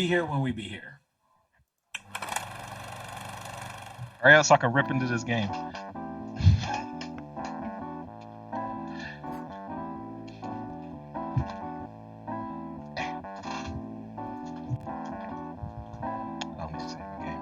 Be here when we be here. Hurry up so I can rip into this game. Let me save the game.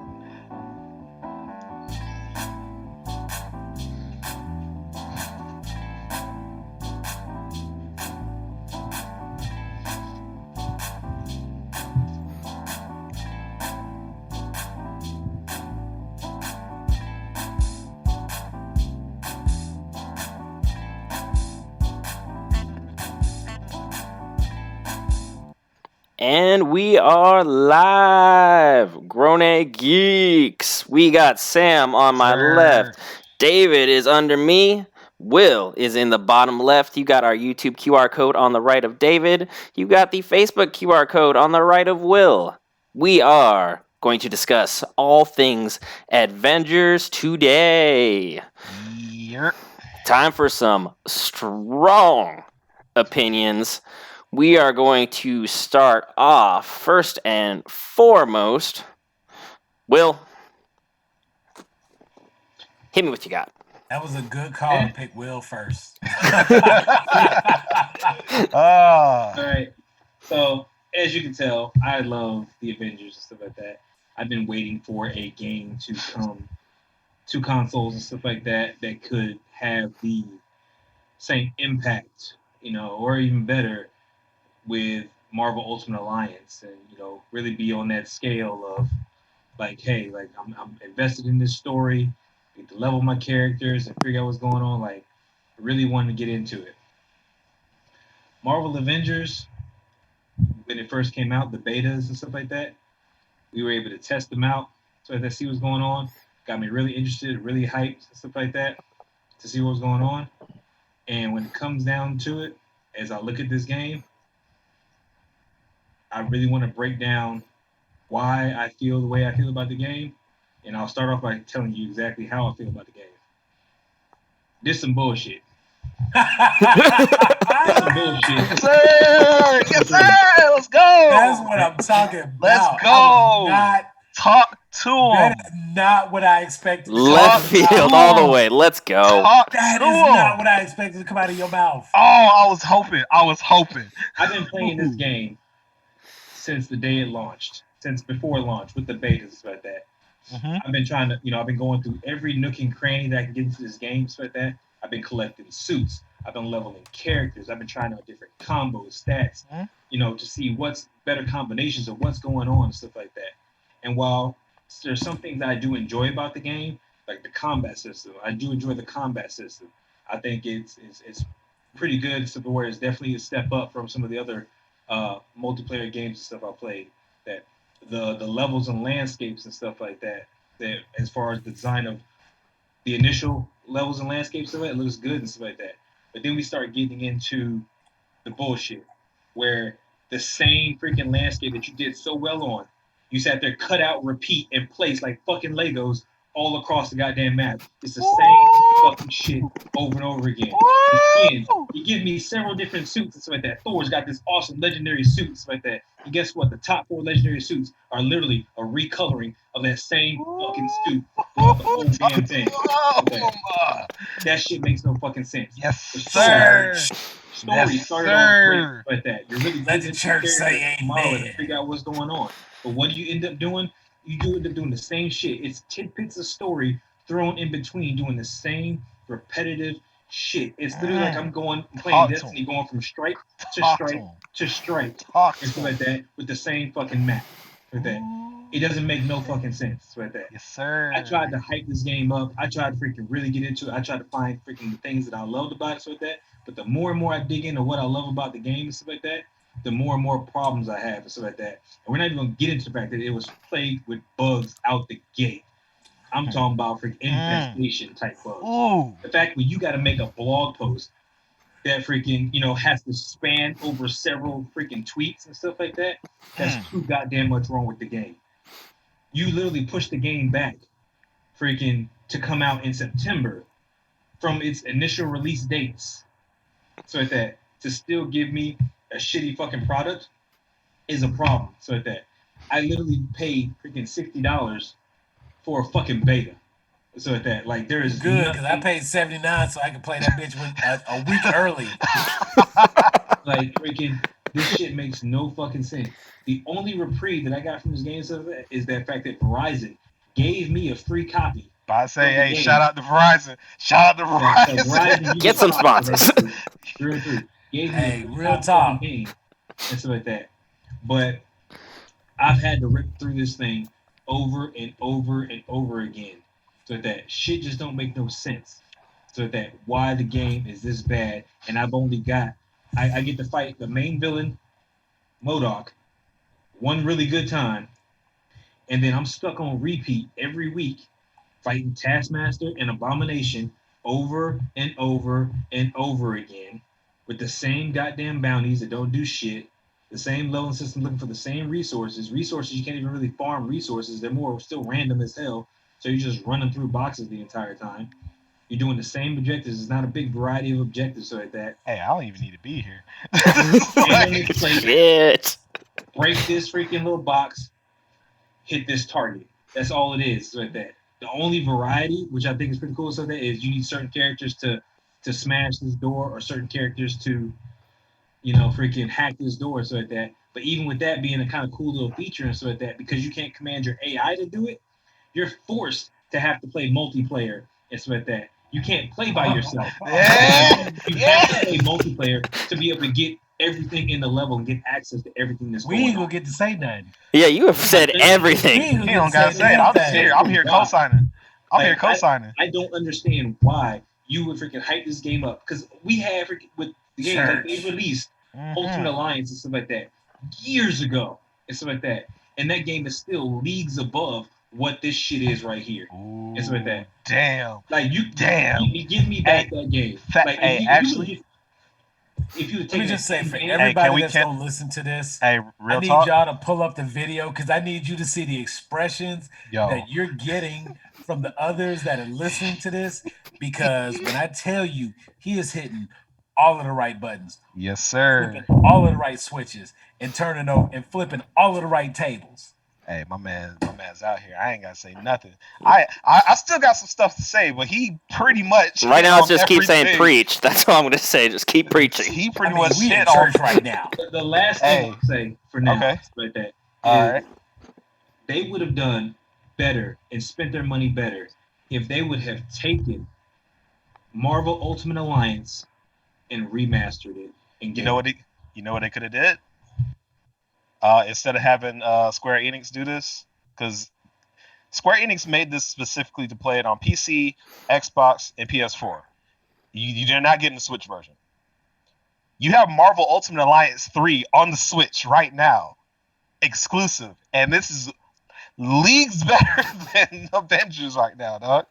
And we are live, Grown Egg Geeks. We got Sam on my left. David is under me. Will is in the bottom left. You got our YouTube QR code on the right of David. You got the Facebook QR code on the right of Will. We are going to discuss all things Avengers today. Yep. Time for some strong opinions. We are going to start off first and foremost. Will, hit me what you got. That was a good call to pick Will first. Ah. All right. So, as you can tell, I love the Avengers and stuff like that. I've been waiting for a game to come to consoles and stuff like that that could have the same impact, or even better with Marvel Ultimate Alliance, and really be on that scale of like, hey, like I'm invested in this story, get to level my characters and figure out what's going on. Like, I really wanted to get into it. Marvel Avengers, when it first came out, the betas and stuff like that, we were able to test them out so that see what's going on. Got me really interested, really hyped and stuff like that to see what's going on. And when it comes down to it, as I look at this game, I really want to break down why I feel the way I feel about the game. And I'll start off by telling you exactly how I feel about the game. This is some bullshit. This some bullshit. Yes, sir. Yes, sir. Let's go. That's what I'm talking about. Let's go. Talk to him. That is not what I expected. Left field all the way. Let's go. That is not what I expected to come out of your mouth. Oh, I was hoping. I've been playing this game since the day it launched, since before launch with the betas like that. Mm-hmm. I've been trying to, I've been going through every nook and cranny that I can get into this game like that. I've been collecting suits. I've been leveling characters. I've been trying out different combos, stats, to see what's better combinations of what's going on and stuff like that. And while there's some things that I do enjoy about the game, like the combat system, I do enjoy the combat system. I think it's pretty good, except where it's definitely a step up from some of the other multiplayer games and stuff I played. That the levels and landscapes and stuff like that, that as far as the design of the initial levels and landscapes of it looks good and stuff like that. But then we start getting into the bullshit where the same freaking landscape that you did so well on, you sat there, cut out, repeat, and place like fucking Legos all across the goddamn map. It's the same fucking shit over and over again. Again, you give me several different suits and stuff like that. Thor's got this awesome legendary suit and stuff like that. And guess what? The top 4 legendary suits are literally a recoloring of that same fucking suit. The whole damn thing. That shit makes no fucking sense. Yes, sir. Story started off great like that. You're really let the church say amen to figure out what's going on. But what do you end up doing? You do end up doing the same shit. It's tidbits of story thrown in between, doing the same repetitive shit. It's literally like I'm playing Destiny, going from strike to strike to strike, and stuff like that, with the same fucking map. Like that. It doesn't make no fucking sense like that. Yes, sir. I tried to hype this game up. I tried to freaking really get into it. I tried to find freaking the things that I loved about it, so like that. But the more and more I dig into what I love about the game and stuff like that, the more and more problems I have and stuff like that. And we're not even going to get into the fact that it was plagued with bugs out the gate. I'm talking about freaking infestation type bugs. Ooh. The fact that you got to make a blog post that freaking, has to span over several freaking tweets and stuff like that, that's too goddamn much wrong with the game. You literally push the game back freaking to come out in September from its initial release dates. So like that, to still give me a shitty fucking product is a problem. So like that. I literally paid freaking $60 for a fucking beta. So at that, like, there is Good, because I nothing paid $79 so I could play that bitch with a week early. like freaking. This shit makes no fucking sense. The only reprieve that I got from this game is that fact that Verizon gave me a free copy. But I say, Of the hey, game. shout out to Verizon. Shout out to So Verizon. Verizon, you Get some a copy of sponsors. that shit, through and through. Gave me Hey, a free real copy talk. of the game and stuff like that. But I've had to rip through this thing over and over and over again. So that shit just don't make no sense. So that why the game is this bad, and I've only got I get to fight the main villain, MODOK, one really good time, and then I'm stuck on repeat every week, fighting Taskmaster and Abomination over and over and over again, with the same goddamn bounties that don't do shit, the same leveling system looking for the same resources. Resources you can't even really farm resources; they're more still random as hell. So you're just running through boxes the entire time. You're doing the same objectives. It's not a big variety of objectives like that. Hey, I don't even need to be here. Stand on this plate, Shit. break this freaking little box, hit this target. That's all it is like that. The only variety, which I think is pretty cool, so that is you need certain characters to smash this door, or certain characters to freaking hack this door, so like that. But even with that being a kind of cool little feature and so like that, because you can't command your AI to do it, you're forced to have to play multiplayer and so like that. You can't play by yourself. Yeah. You have to play multiplayer to be able to get everything in the level and get access to everything that's We going ain't on. gonna get to say nothing. Yeah, you have said We everything. ain't gonna He get don't to gotta say it. I'm just anything. here. I'm here co-signing. I'm here Like, co-signing. I don't understand why you would freaking hype this game up, because we had with the game that they released Ultimate Alliance and stuff like that years ago and stuff like that, and that game is still leagues above what this shit is right here. Ooh, and stuff like that. damn. Like you give me back that game. Like hey, actually, if you would Let me take just say, for game, everybody that's gonna listen to this, hey, I real need talk. y'all to pull up the video because I need you to see the expressions Yo, that you're getting from the others that are listening to this. Because when I tell you, he is hitting all of the right buttons, yes, sir. flipping all of the right switches, and turning over and flipping all of the right tables. Hey, my man's out here. I ain't gotta say nothing. I still got some stuff to say, but he pretty much Right now, it's just keep saying everything. preach. That's all I'm going to say. Just keep preaching. He pretty I mean, much we in hit church on. right now. The last thing I'll say for now, Okay. like that, All is right. they would have done better and spent their money better if they would have taken Marvel Ultimate Alliance and remastered it. And You know what they could have did? Instead of having Square Enix do this, because Square Enix made this specifically to play it on PC, Xbox, and PS4. You're not getting the Switch version. You have Marvel Ultimate Alliance 3 on the Switch right now, exclusive, and this is leagues better than Avengers right now, dog.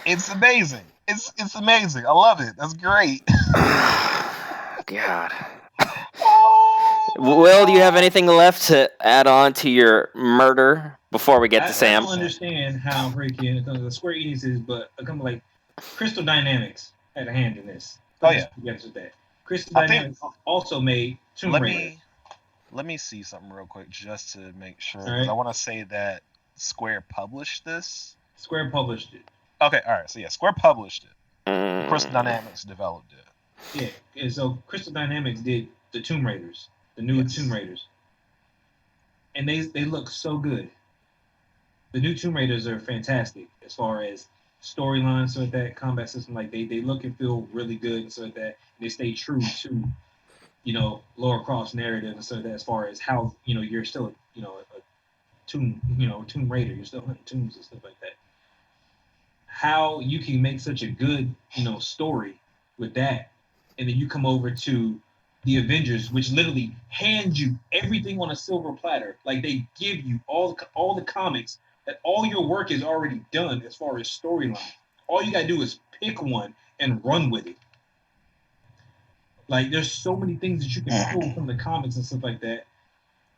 It's amazing. It's amazing. I love it. That's great. God. Will, do you have anything left to add on to your murder before we get to Sam? I don't understand how freaking the Square Enix is, but a company like Crystal Dynamics had a hand in this. Oh yeah. With that. Crystal Dynamics also made Tomb Raider. Let me see something real quick just to make sure, All because right. I want to say that Square published this. Square published it. Okay, all right. So yeah, Square published it. Crystal Dynamics developed it. Yeah, and so Crystal Dynamics did the Tomb Raiders, the new Tomb Raiders, and they look so good. The new Tomb Raiders are fantastic as far as storylines, so that combat system, like they look and feel really good, so that they stay true to Lara Croft's narrative, and so that as far as how you're still a tomb raider, you're still hunting tombs and stuff like that. How you can make such a good story with that, and then you come over to the Avengers, which literally hand you everything on a silver platter. Like they give you all the comics, that all your work is already done as far as storyline. All you gotta do is pick one and run with it. Like there's so many things that you can pull from the comics and stuff like that.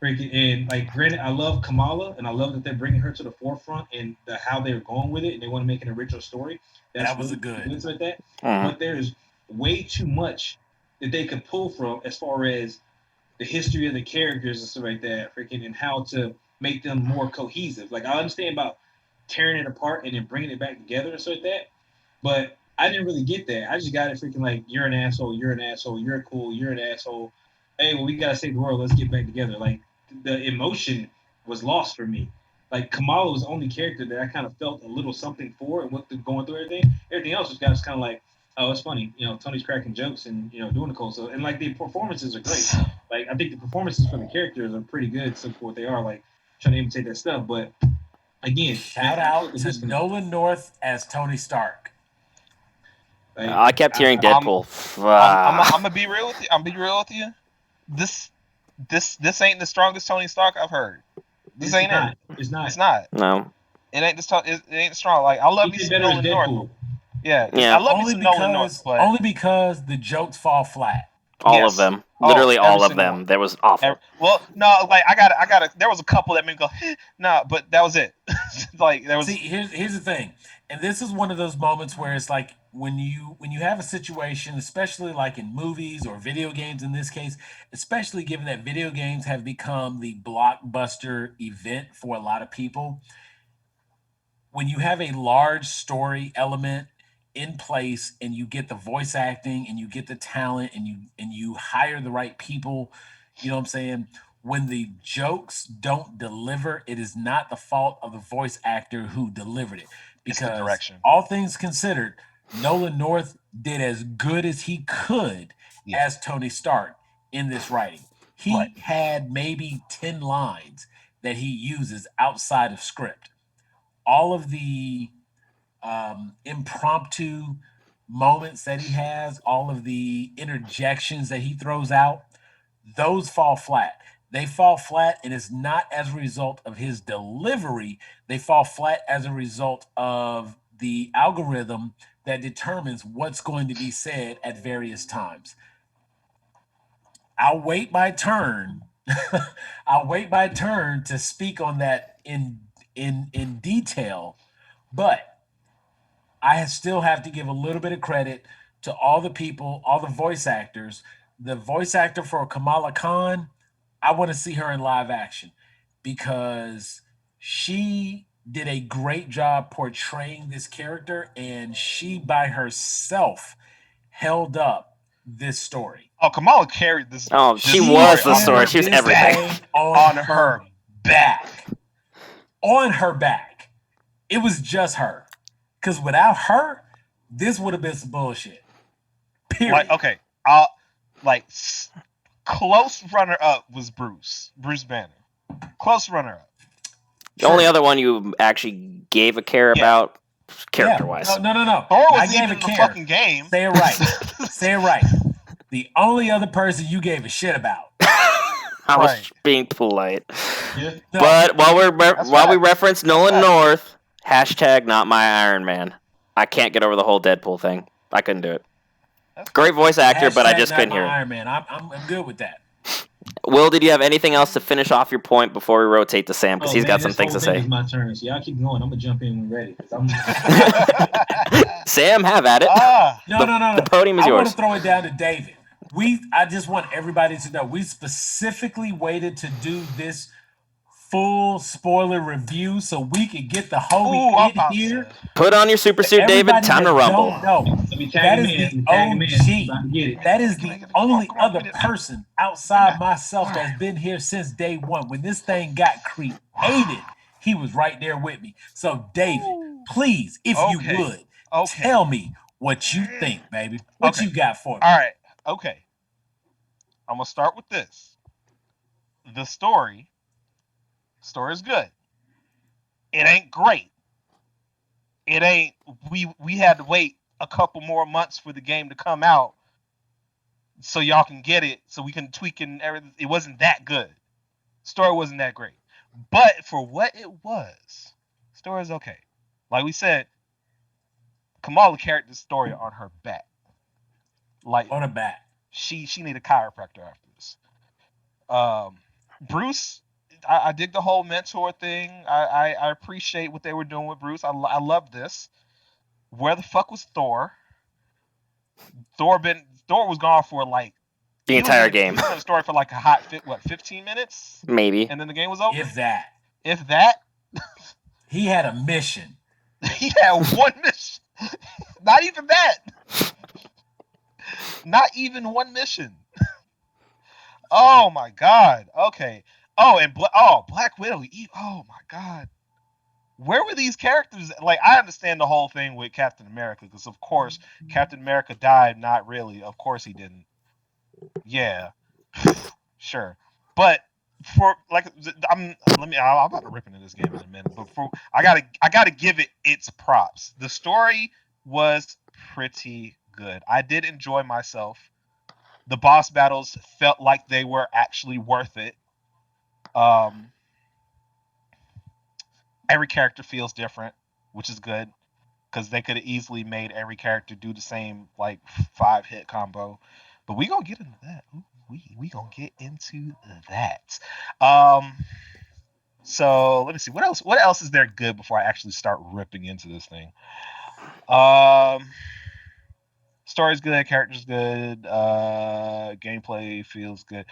And like, granted, I love Kamala, and I love that they're bringing her to the forefront and how they're going with it, and they want to make an original story. That was a good. Like that. But there's way too much that they could pull from as far as the history of the characters and stuff like that, freaking, and how to make them more cohesive. Like I understand about tearing it apart and then bringing it back together and stuff like that, but I didn't really get that. I just got it freaking like you're an asshole, you're an asshole, you're cool, you're an asshole. Hey, well we gotta save the world. Let's get back together. Like the emotion was lost for me. Like Kamala was the only character that I kind of felt a little something for and what they're going through everything. Everything else was kind of like, oh, it's funny, Tony's cracking jokes and doing the cool stuff. And like the performances are great. Like I think the performances for the characters are pretty good, so for what they are, like trying to imitate that stuff. But again, Shout out to Nolan North as Tony Stark. Like, I kept hearing Deadpool. I'm gonna be real with you. I'm gonna be real with you. This ain't the strongest Tony Stark I've heard. This ain't not. it. It's not. It's not. No. It ain't it ain't strong. Like I love me some Nolan North. Yeah. I love me some Nolan North, but only because the jokes fall flat. All of them. Literally all of them. That was awful. Well, no, like I got there was a couple that made me go, no, but that was it. Like there was. See, here's the thing, and this is one of those moments where it's like when you have a situation, especially like in movies or video games in this case, especially given that video games have become the blockbuster event for a lot of people. When you have a large story element in place and you get the voice acting and you get the talent and you hire the right people, you know what I'm saying? When the jokes don't deliver, it is not the fault of the voice actor who delivered it. Because it's the direction. All things considered, Nolan North did as good as he could as Tony Stark in this writing. He had maybe 10 lines that he uses outside of script. All of the impromptu moments that he has, all of the interjections that he throws out, those fall flat. They fall flat, and it's not as a result of his delivery. They fall flat as a result of the algorithm that determines what's going to be said at various times. I'll wait my turn. I'll wait my turn to speak on that in detail, but I still have to give a little bit of credit to all the people, all the voice actors. The voice actor for Kamala Khan, I want to see her in live action because she did a great job portraying this character, and she by herself held up this story. Oh, Kamala carried this. Oh, she was the story. She was everything. On her back. On her back. It was just her. Because without her, this would have been some bullshit. Period. Like, okay, close runner up was Bruce Banner. Close runner up. The only other one you actually gave a care about, character wise. No. Thor was even in the fucking game. Say it right. Say it right. The only other person you gave a shit about. I was being polite. Yeah. No, but while we reference Nolan North, hashtag not my Iron Man. I can't get over the whole Deadpool thing. I couldn't do it. Great voice actor, but I just couldn't hear it. Iron Man. I'm good with that. Will, did you have anything else to finish off your point before we rotate to Sam? Because he's got some things to say. It's my turn, so y'all keep going. I'm gonna jump in when ready. Sam, have at it. No. The podium is yours. I want to throw it down to David. I just want everybody to know we specifically waited to do this full spoiler review so we could get the homie in here. Put on your super suit, David. Time to rumble. That is the OG. That is the only other person outside myself that's been here since day one. When this thing got created, he was right there with me. So, David, please, if you would, tell me what you think, baby. What you got for me? All right. Okay. I'm going to start with this. The story is good. It ain't great. It ain't. We had to wait a couple more months for the game to come out so y'all can get it, so we can tweak and everything. It wasn't that good. Story wasn't that great. But for what it was, story is okay. Like we said, Kamala carried the story on her back. Like on her back. She needed a chiropractor after this. Bruce, I dig the whole mentor thing. I appreciate what they were doing with Bruce. I love this. Where the fuck was Thor? Thor was gone for like The He was entire in game. He was in a story for like a hot 15 minutes, Maybe. and then the game was over. If that. If that, He had a mission. he had one mission. Not even that. Not even one mission. Oh my god. Okay. Oh, and Black Widow. Oh my god. Where were these characters? Like, I understand the whole thing with Captain America, because of course Captain America died. Not really. Of course he didn't. Yeah. Sure. But for like, I'm about to rip into this game in a minute. But I gotta give it its props. The story was pretty good. I did enjoy myself. The boss battles felt like they were actually worth it. Every character feels different, which is good, because they could have easily made every character do the same like 5-hit combo. But we gonna get into that. We gonna get into that. So let me see what else. What else is there good before I actually start ripping into this thing? Story's good, character's good, gameplay feels good.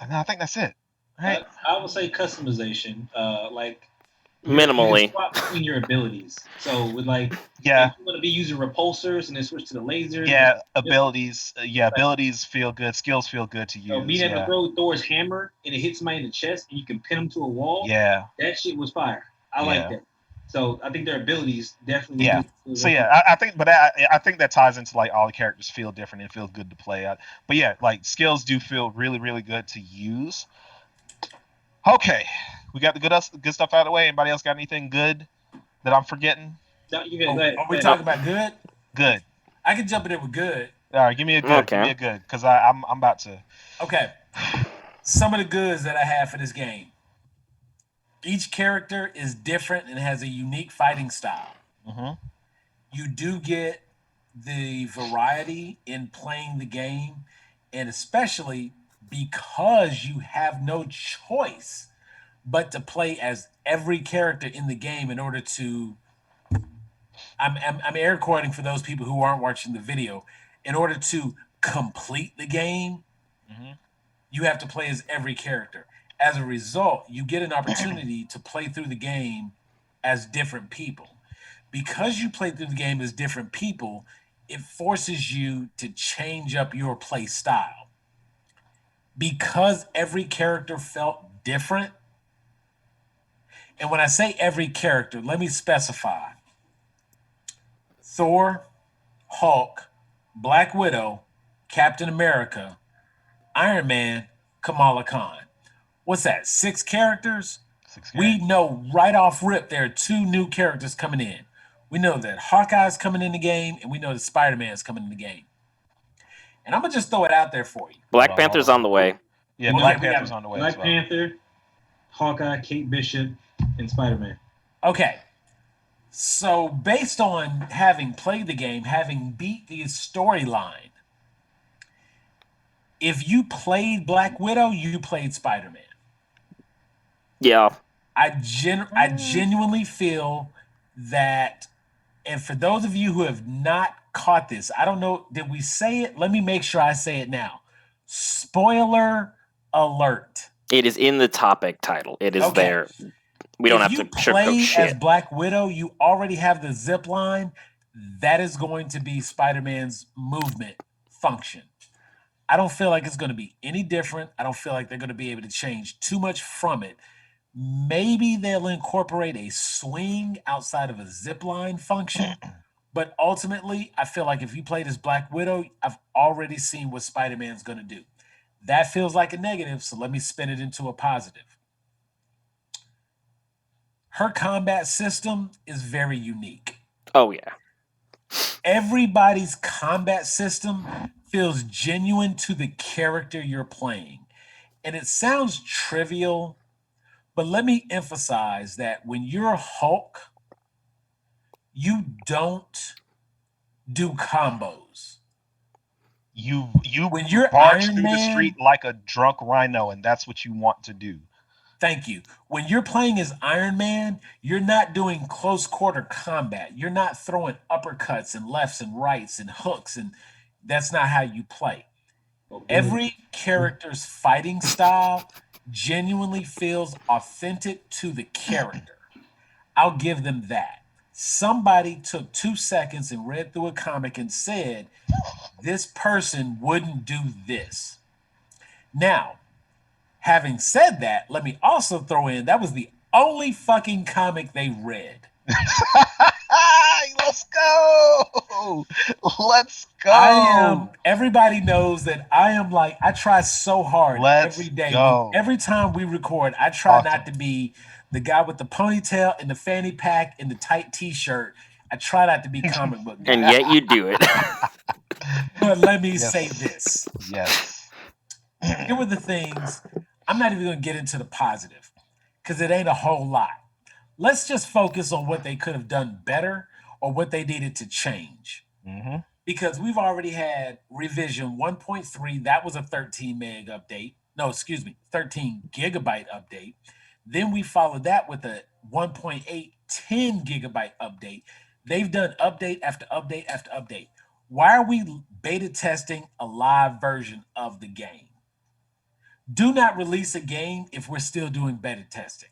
No, I think that's it. Right? I would say customization. Like you can Minimally. swap between your abilities. So with like, Yeah. if you want to be using repulsors and then switch to the lasers. Yeah, abilities. Yeah, abilities feel good. Skills feel good to use. So being able to throw Thor's hammer and it hits somebody in the chest and you can pin them to a wall. Yeah. That shit was fire. I like that. So I think their abilities definitely. Yeah. So yeah, I think, but I think that ties into like all the characters feel different. It feels good to play. But yeah, like skills do feel really, really good to use. Okay, we got the good stuff out of the way. Anybody else got anything good that I'm forgetting? No, you can go ahead. Are we talking about good? Good. I can jump in with good. All right, give me a good. Okay. Give me a good, because I'm about to. Okay. Some of the goods that I have for this game. Each character is different and has a unique fighting style. Mm-hmm. You do get the variety in playing the game, and especially because you have no choice but to play as every character in the game in order to. I'm air quoting for those people who aren't watching the video. In order to complete the game, you have to play as every character. As a result, you get an opportunity to play through the game as different people. Because you play through the game as different people, it forces you to change up your play style. Because every character felt different, and when I say every character, let me specify. Thor, Hulk, Black Widow, Captain America, Iron Man, Kamala Khan. What's that? 6 characters? We know right off rip there are 2 new characters coming in. We know that Hawkeye's coming in the game, and we know that Spider-Man's coming in the game. And I'm gonna just throw it out there for you. Black Panther's on the way. Yeah, Okay, Black we got Panther's on the way. Black as well. Panther, Hawkeye, Kate Bishop, and Spider-Man. Okay. So based on having played the game, having beat the storyline, if you played Black Widow, you played Spider-Man. Yeah. I genuinely feel that, and for those of you who have not caught this, I don't know, did we say it? Let me make sure I say it now. Spoiler alert. It is in the topic title. It is Okay. there. We don't have to sugarcoat as shit. Black Widow, you already have the zip line. That is going to be Spider-Man's movement function. I don't feel like it's going to be any different. I don't feel like they're going to be able to change too much from it. Maybe they'll incorporate a swing outside of a zip line function. But ultimately, I feel like if you played as Black Widow, I've already seen what Spider-Man's going to do. That feels like a negative, so let me spin it into a positive. Her combat system is very unique. Oh, yeah. Everybody's combat system feels genuine to the character you're playing. And it sounds trivial, but let me emphasize that when you're Hulk, you don't do combos. You when you're barge Iron through Man, the street like a drunk rhino, and that's what you want to do. Thank you. When you're playing as Iron Man, you're not doing close quarter combat. You're not throwing uppercuts and lefts and rights and hooks, and that's not how you play. Every character's fighting style genuinely feels authentic to the character. I'll give them that. Somebody took 2 seconds and read through a comic and said, this person wouldn't do this. Now, having said that, let me also throw in that was the only fucking comic they read. Let's go. Let's go. Everybody knows that I try so hard Let's every day. go. Every time we record, I try Awesome. not to be the guy with the ponytail and the fanny pack and the tight t-shirt. I try not to be comic book guy. And yet you do it. But let me Yes. say this. Yes. Here were the things. I'm not even going to get into the positive because it ain't a whole lot. Let's just focus on what they could have done better or what they needed to change. Mm-hmm. Because we've already had revision 1.3. That was a 13 meg update. No, excuse me, 13 gigabyte update. Then we followed that with a 1.8 10 gigabyte update. They've done update after update after update. Why are we beta testing a live version of the game? Do not release a game if we're still doing beta testing.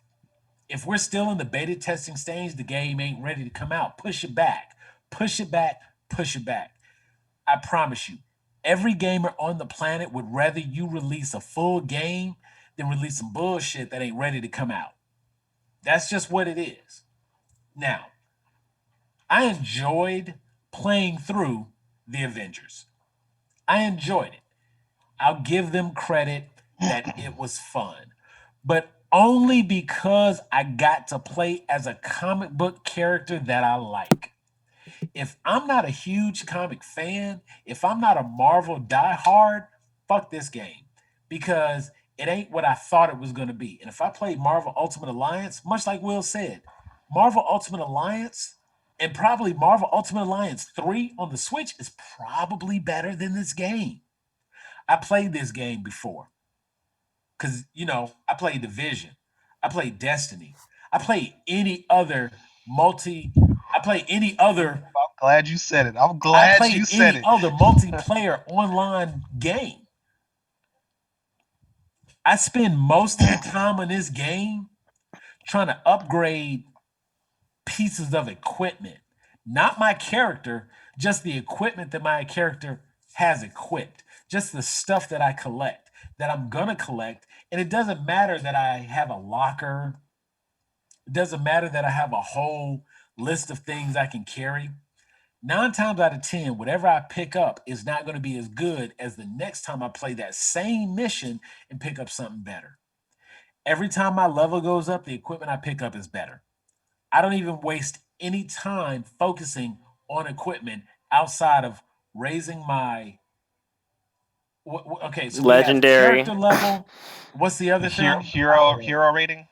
If we're still in the beta testing stage, the game ain't ready to come out. Push it back. Push it back. Push it back. I promise you, every gamer on the planet would rather you release a full game than release some bullshit that ain't ready to come out. That's just what it is. Now, I enjoyed playing through the Avengers. I enjoyed it. I'll give them credit that it was fun, but only because I got to play as a comic book character that I like. If I'm not a huge comic fan, if I'm not a Marvel diehard, fuck this game because it ain't what I thought it was going to be. And if I played Marvel Ultimate Alliance, much like Will said, Marvel Ultimate Alliance and probably Marvel Ultimate Alliance 3 on the Switch is probably better than this game. I played this game before because, I played Division, I played Destiny, I played any other I play any other I'm glad you said it. I'm I glad played you any said it. other multiplayer online game. I spend most of the time on this game trying to upgrade pieces of equipment. Not my character, just the equipment that my character has equipped. Just the stuff that I collect, that I'm gonna collect. And it doesn't matter that I have a locker. It doesn't matter that I have a whole list of things I can carry. 9 times out of 10, whatever I pick up is not going to be as good as the next time I play that same mission and pick up something better. Every time my level goes up, the equipment I pick up is better. I don't even waste any time focusing on equipment outside of raising my. Okay, so we have Legendary. character level. What's the other thing? Hero rating.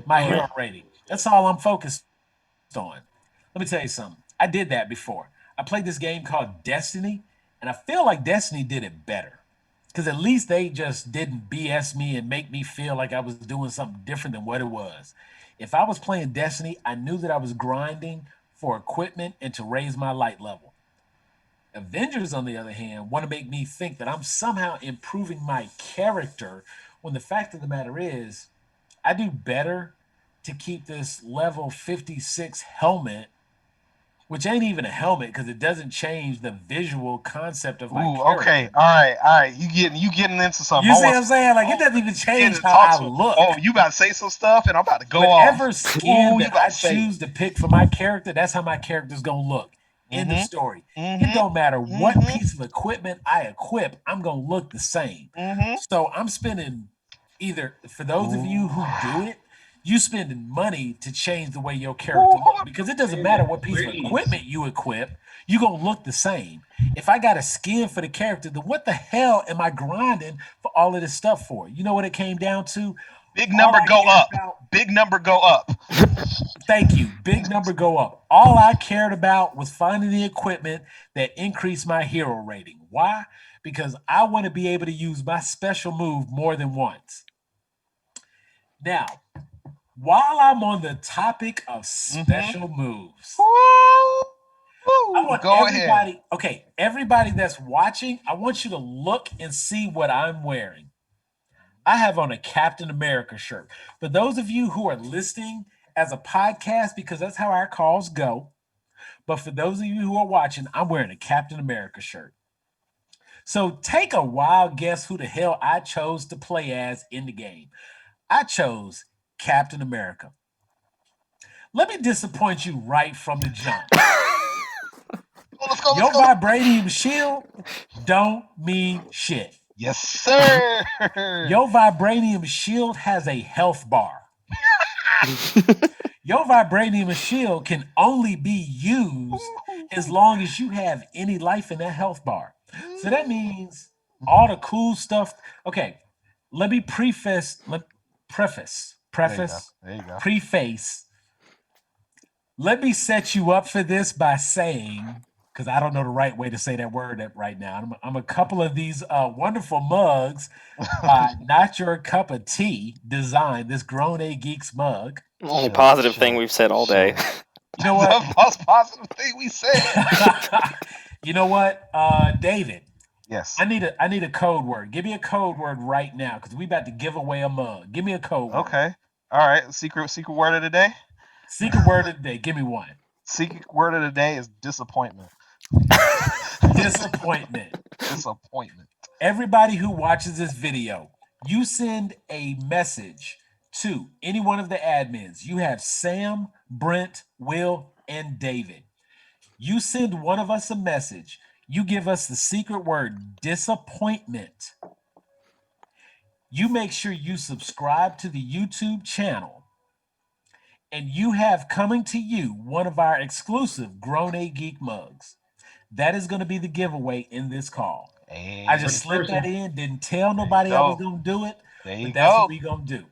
My hero rating. That's all I'm focused on. Let me tell you something. I did that before. I played this game called Destiny, and I feel like Destiny did it better. Because at least they just didn't BS me and make me feel like I was doing something different than what it was. If I was playing Destiny, I knew that I was grinding for equipment and to raise my light level. Avengers, on the other hand, want to make me think that I'm somehow improving my character when the fact of the matter is, I do better to keep this level 56 helmet, which ain't even a helmet because it doesn't change the visual concept of my character. Okay, all right. You getting into something? You see what I'm saying? Like it doesn't even change how I look. Oh, you about to say some stuff, and I'm about to go Whatever off. skin that I choose to pick for my character, that's how my character's gonna look. End of story. It don't matter what piece of equipment I equip, I'm gonna look the same. So I'm spending either for those of you who do it, you spending money to change the way your character looks because it doesn't matter what piece of equipment you equip, you're gonna look the same. If I got a skin for the character, then what the hell am I grinding for all of this stuff for? You know what it came down to? Big number go up. Big number go up. Thank you. Big number go up. All I cared about was finding the equipment that increased my hero rating. Why? Because I want to be able to use my special move more than once. Now, while I'm on the topic of special moves, I want Go ahead. everybody that's watching, I want you to look and see what I'm wearing. I have on a Captain America shirt. For those of you who are listening as a podcast, because that's how our calls go, but for those of you who are watching, I'm wearing a Captain America shirt. So take a wild guess who the hell I chose to play as in the game. I chose Captain America. Let me disappoint you right from the jump. Let's go. Your vibranium shield don't mean shit. Yes, sir. Your vibranium shield has a health bar. Your vibranium shield can only be used as long as you have any life in that health bar. So that means all the cool stuff. Okay, let me preface. There you go. Preface. Let me set you up for this by saying, because I don't know the right way to say that word right now. I'm a couple of these wonderful mugs by Not Your Cup of Tea design, this Grown A Geeks mug. Only positive thing we've said all day. You know what? The most positive thing we said. You know what, David? Yes. I need a code word. Give me a code word right now, because we about to give away a mug. Give me a code word. Okay. All right. Secret word of the day. Secret word of the day. Give me one. Secret word of the day is disappointment. Disappointment. Disappointment. Everybody who watches this video, you send a message to any one of the admins. You have Sam, Brent, Will, and David. You send one of us a message. You give us the secret word disappointment. You make sure you subscribe to the YouTube channel. And you have coming to you one of our exclusive Grown A Geek mugs. That is going to be the giveaway in this call. Hey, I just slipped that in, didn't tell nobody I was going to do it, but that's what we're going to do.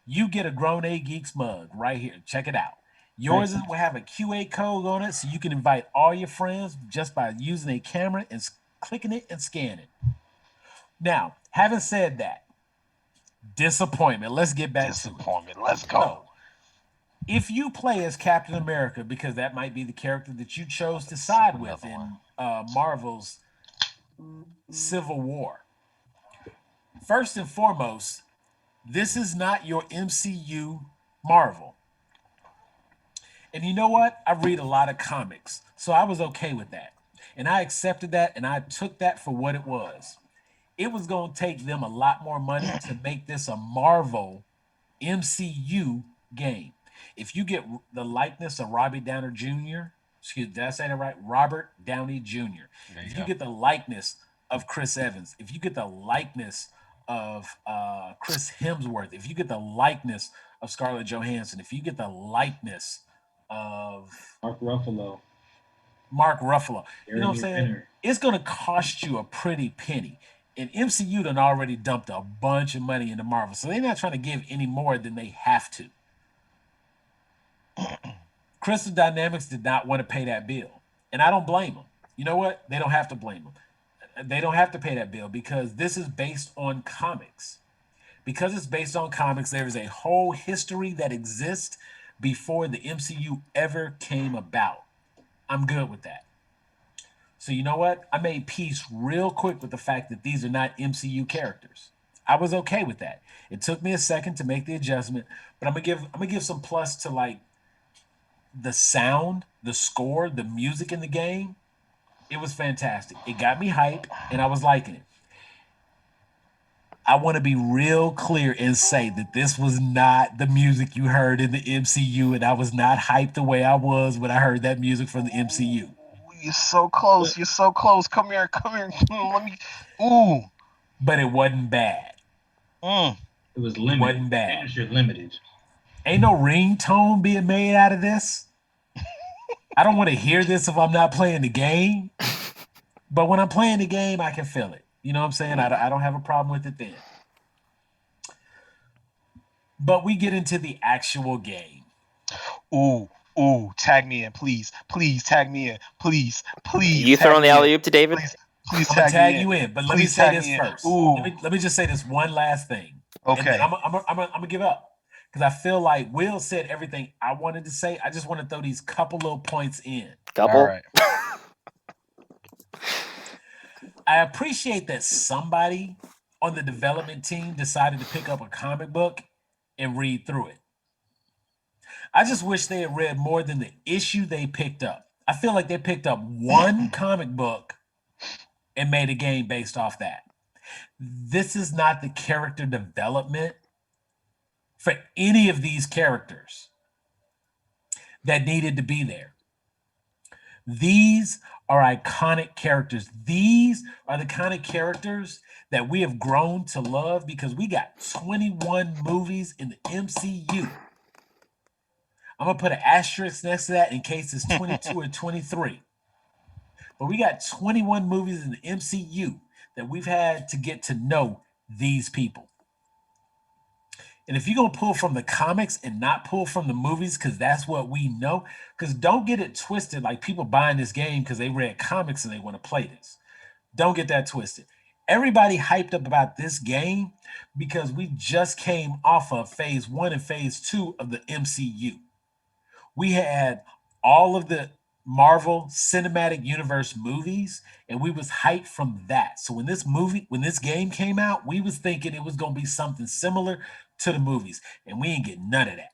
You get a Grown A Geeks mug right here. Check it out. Yours will have a QA code on it, so you can invite all your friends just by using a camera and clicking it and scanning. Now, having said that, disappointment. Let's get back to it. Let's go. So, if you play as Captain America, because that might be the character that you chose to side with in Marvel's Civil War, first and foremost, this is not your MCU Marvel. And you know what? I read a lot of comics, so I was okay with that. And I accepted that, and I took that for what it was. It was going to take them a lot more money to make this a Marvel MCU game. If you get the likeness of Robbie Downer Jr., did I say that right? Robert Downey Jr. If you get the likeness of Chris Evans, if you get the likeness of Chris Hemsworth, if you get the likeness of Scarlett Johansson, if you get the likeness of Mark Ruffalo, you know what I'm saying? It's going to cost you a pretty penny. And MCU done already dumped a bunch of money into Marvel, so they're not trying to give any more than they have to. Crystal Dynamics did not want to pay that bill, and I don't blame them. You know what? They don't have to blame them. They don't have to pay that bill because this is based on comics. Because it's based on comics, there is a whole history that exists before the MCU ever came about. I'm good with that. So you know what? I made peace real quick with the fact that these are not MCU characters. I was okay with that. It took me a second to make the adjustment, but I'm gonna give some plus to like the sound, the score, the music in the game. It was fantastic. It got me hype, and I was liking it. I want to be real clear and say that this was not the music you heard in the MCU, and I was not hyped the way I was when I heard that music from the MCU. You're so close. You're so close. Come here. Let me. Ooh. But it wasn't bad. It was limited. It wasn't bad. It's limited. Ain't no ringtone being made out of this. I don't want to hear this if I'm not playing the game. But when I'm playing the game, I can feel it. You know what I'm saying? I don't have a problem with it then. But we get into the actual game. Ooh, tag me in, please. Please tag me in. Please. You throwing the alley-oop to David? Please I'm gonna tag you in, but let me say this first. Ooh. Let me just say this one last thing. Okay. And I'm gonna give up. because I feel like Will said everything I wanted to say. I just want to throw these couple little points in. Couple. All right. I appreciate that somebody on the development team decided to pick up a comic book and read through it. I just wish they had read more than the issue they picked up. I feel like they picked up one comic book and made a game based off that. This is not the character development for any of these characters that needed to be there. These are iconic characters. These are the kind of characters that we have grown to love because we got 21 movies in the MCU. I'm going to put an asterisk next to that in case it's 22 or 23. But we got 21 movies in the MCU that we've had to get to know these people. And if you're going to pull from the comics and not pull from the movies, because that's what we know, because don't get it twisted like people buying this game because they read comics and they want to play this. Don't get that twisted. Everybody hyped up about this game because we just came off of phase 1 and phase 2 of the MCU. We had all of the Marvel Cinematic Universe movies, and we was hyped from that. So when this game came out, we was thinking it was going to be something similar to the movies, and we ain't get none of that.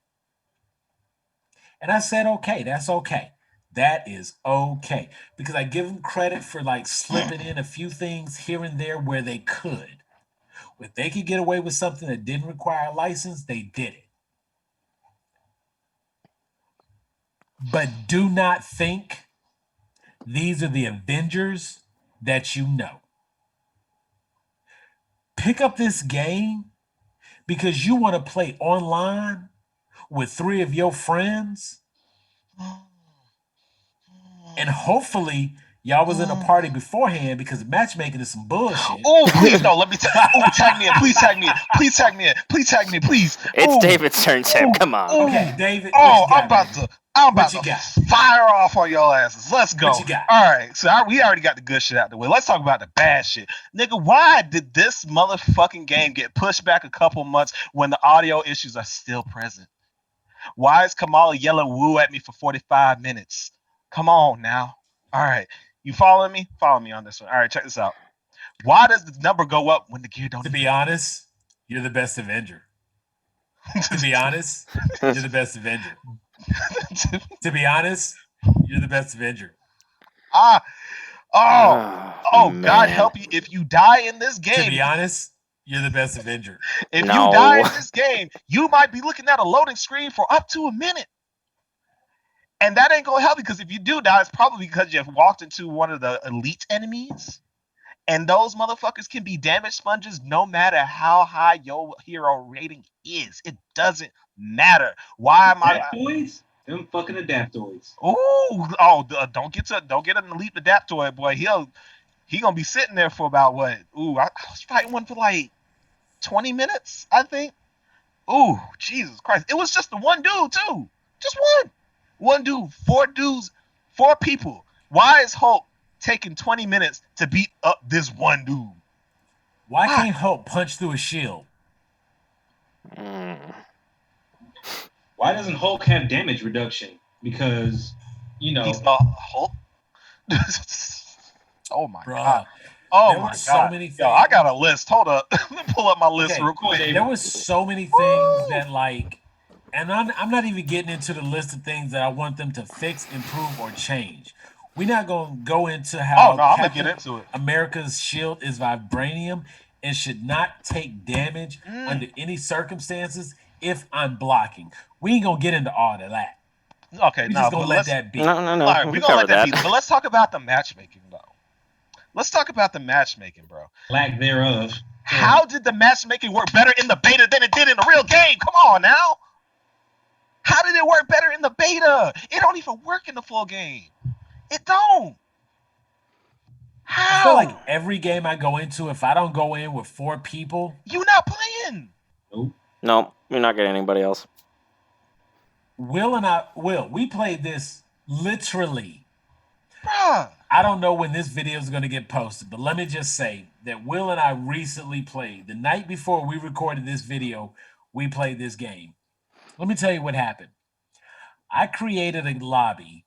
And I said, okay, that's okay. That is okay. Because I give them credit for like slipping in a few things here and there where they could. If they could get away with something that didn't require a license, they did it. But do not think these are the Avengers that you know. Pick up this game because you want to play online with 3 of your friends. And hopefully y'all was in a party beforehand because matchmaking is some bullshit. Oh, please, no, let me tag me in. Please tag me in. Please tag me in. Please tag me, please. It's Ooh. David's turn, Sam. Come on. Okay, David. Oh, what you got, I'm about man? to you got? fire off on your asses. Let's go. What you got? All right, so we already got the good shit out the way. Let's talk about the bad shit. Nigga, why did this motherfucking game get pushed back a couple months when the audio issues are still present? Why is Kamala yelling woo at me for 45 minutes? Come on now. All right, you following me? Follow me on this one. All right, check this out. Why does the number go up when the gear don't? To be honest, you're the best Avenger. To be honest, you're the best Avenger. To be honest, you're the best Avenger. Oh, man. God help you if you die in this game. To be honest, you're the best Avenger. If No. you die in this game, you might be looking at a loading screen for up to a minute. And that ain't gonna help you because if you do die, it's probably because you've walked into one of the elite enemies. And those motherfuckers can be damage sponges no matter how high your hero rating is. It doesn't matter. Why am I? Adaptoids? Them fucking adaptoids. Don't get an elite adaptoid, boy. He gonna be sitting there for about what? I was fighting one for like 20 minutes, I think. Ooh, Jesus Christ. It was just the one dude, too. Just one. One dude, 4 dudes, 4 people. Why is Hulk taking 20 minutes to beat up this one dude? Why can't Hulk punch through a shield? Why doesn't Hulk have damage reduction? Because, He's Hulk. Oh my God. Oh my my God. So many things. Yo, I got a list. Hold up. Let me pull up my list real quick. There was so many things that like, and I'm not even getting into the list of things that I want them to fix, improve, or change. We're not going to go into how I'm going to get into it. America's shield is vibranium and should not take damage under any circumstances if I'm blocking. We ain't going to get into all of that. Okay, we're just going to let that be. No. All right, we're going to let that be. But let's talk about the matchmaking, though. Let's talk about the matchmaking, bro. Lack thereof. How did the matchmaking work better in the beta than it did in the real game? Come on now. How did it work better in the beta? It don't even work in the full game. It don't. How? I feel like every game I go into, if I don't go in with 4 people, you're not playing. Nope. No, you're not getting anybody else. We played this literally. Bruh. I don't know when this video is going to get posted, but let me just say that Will and I recently played. The night before we recorded this video, we played this game. Let me tell you what happened. I created a lobby.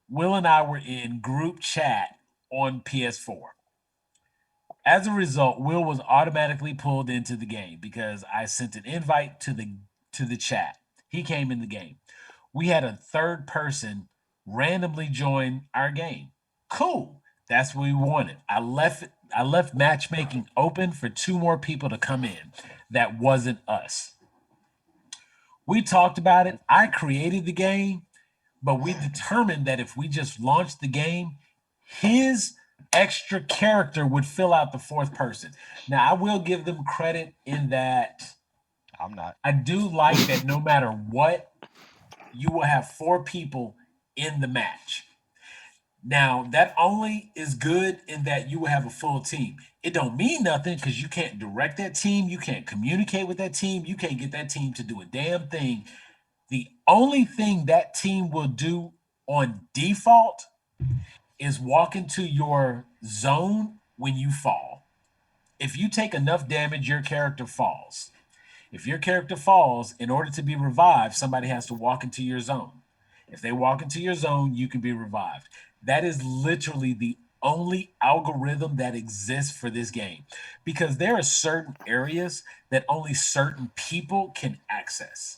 Will and I were in group chat on PS4. As a result, Will was automatically pulled into the game because I sent an invite to the chat. He came in the game. We had a third person randomly join our game. Cool. That's what we wanted. I left matchmaking open for two more people to come in. That wasn't us. We talked about it. I created the game, but we determined that if we just launched the game, his extra character would fill out the fourth person. Now, I will give them credit in that I'm not. I do like that no matter what, you will have four people in the match. Now, that only is good in that you will have a full team. It don't mean nothing because you can't direct that team, you can't communicate with that team, you can't get that team to do a damn thing. The only thing that team will do on default is walk into your zone when you fall. If you take enough damage, your character falls. If your character falls, in order to be revived, somebody has to walk into your zone. If they walk into your zone, you can be revived. That is literally the only algorithm that exists for this game because there are certain areas that only certain people can access.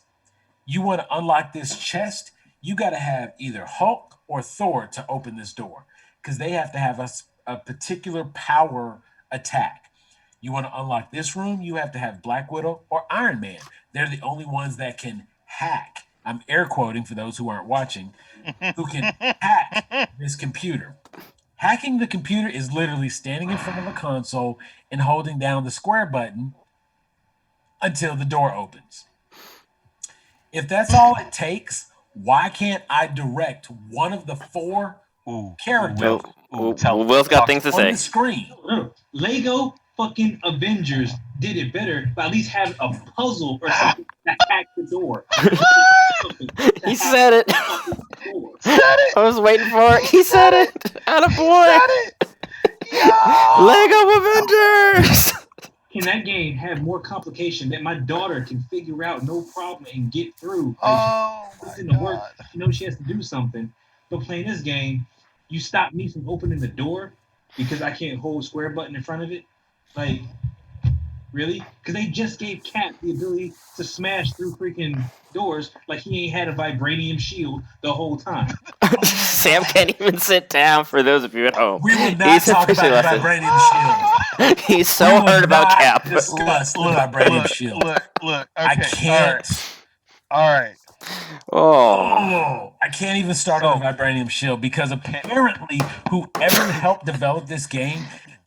You want to unlock this chest, you got to have either Hulk or Thor to open this door because they have to have a particular power attack. You want to unlock this room, you have to have Black Widow or Iron Man. They're the only ones that can hack. I'm air quoting for those who aren't watching, who can hack this computer. Hacking the computer is literally standing in front of a console and holding down the square button until the door opens. If that's all it takes, why can't I direct one of the four characters Will's got things to on say. the screen? No, Lego fucking Avengers did it better, but at least have a puzzle or something to hack the door. He said it. Said it. I was waiting for it. He said it. Attaboy. Said it. Yo. Lego Avengers. Can that game have more complication that my daughter can figure out no problem and get through? Oh my It's in the work. god. She knows she has to do something. But playing this game, you stop me from opening the door because I can't hold square button in front of it. Like, really? Because they just gave Cat the ability to smash through freaking doors like he ain't had a vibranium shield the whole time. Sam can't even sit down. For those of you at home, We will not talk about the vibranium shield. He's so hurt about Cap. Discuss the vibranium shield. Look. I Okay, can't. All right. Oh, I can't even start on the vibranium shield because apparently whoever helped develop this game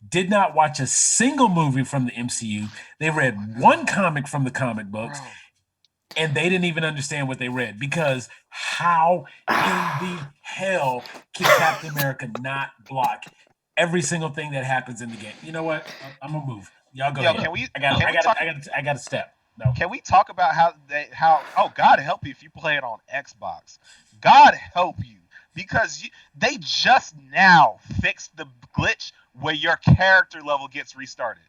did not watch a single movie from the MCU. They read one comic from the comic books, and they didn't even understand what they read because how in the hell can Captain America not block every single thing that happens in the game? You know what? I'm gonna move. Y'all go. Yo, ahead. I got to step. No. Can we talk about how God help you if you play it on Xbox? God help you because they just now fixed the glitch where your character level gets restarted.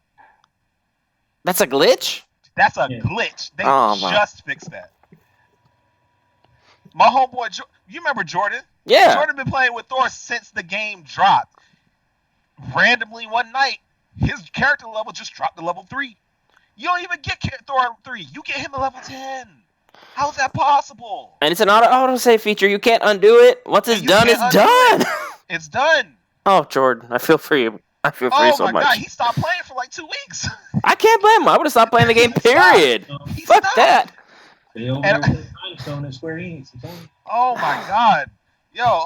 that's a glitch. That's a glitch. They Oh, my. just fixed that. My homeboy, you remember Jordan? Yeah. Jordan been playing with Thor since the game dropped. Randomly one night, his character level just dropped to level 3. You don't even get Thor 3. You get him to level 10. How's that possible? And it's an auto-save feature. You can't undo it. Once it's done, it's done. It's done. Oh, Jordan, I feel for you. I feel for you so much. Oh my god, he stopped playing for like 2 weeks. I can't blame him. I would have stopped playing the game, period. Fuck that. They over there with the time stone at Square Enix. Oh my god. Yo.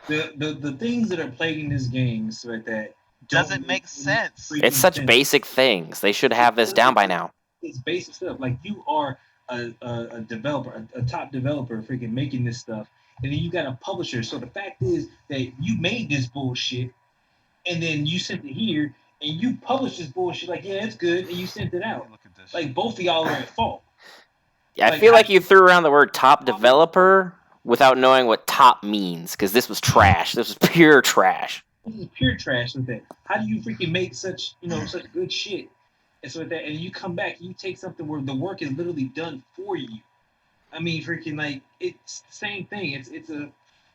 The things that are plaguing this game is that doesn't make sense. It's such basic things. They should have this down by now. It's basic stuff. Like you are a developer, a top developer, freaking making this stuff, and then you got a publisher. So the fact is that you made this bullshit, and then you sent it here, and you published this bullshit. Like, yeah, it's good, and you sent it out. Look at this. Like both of y'all are at fault. Yeah, I feel like you threw around the word top developer without knowing what top means, because this was trash. This was pure trash. This is pure trash with that. How do you freaking make such good shit and so with that, and you come back, you take something where the work is literally done for you. I mean, freaking like it's the same thing. It's the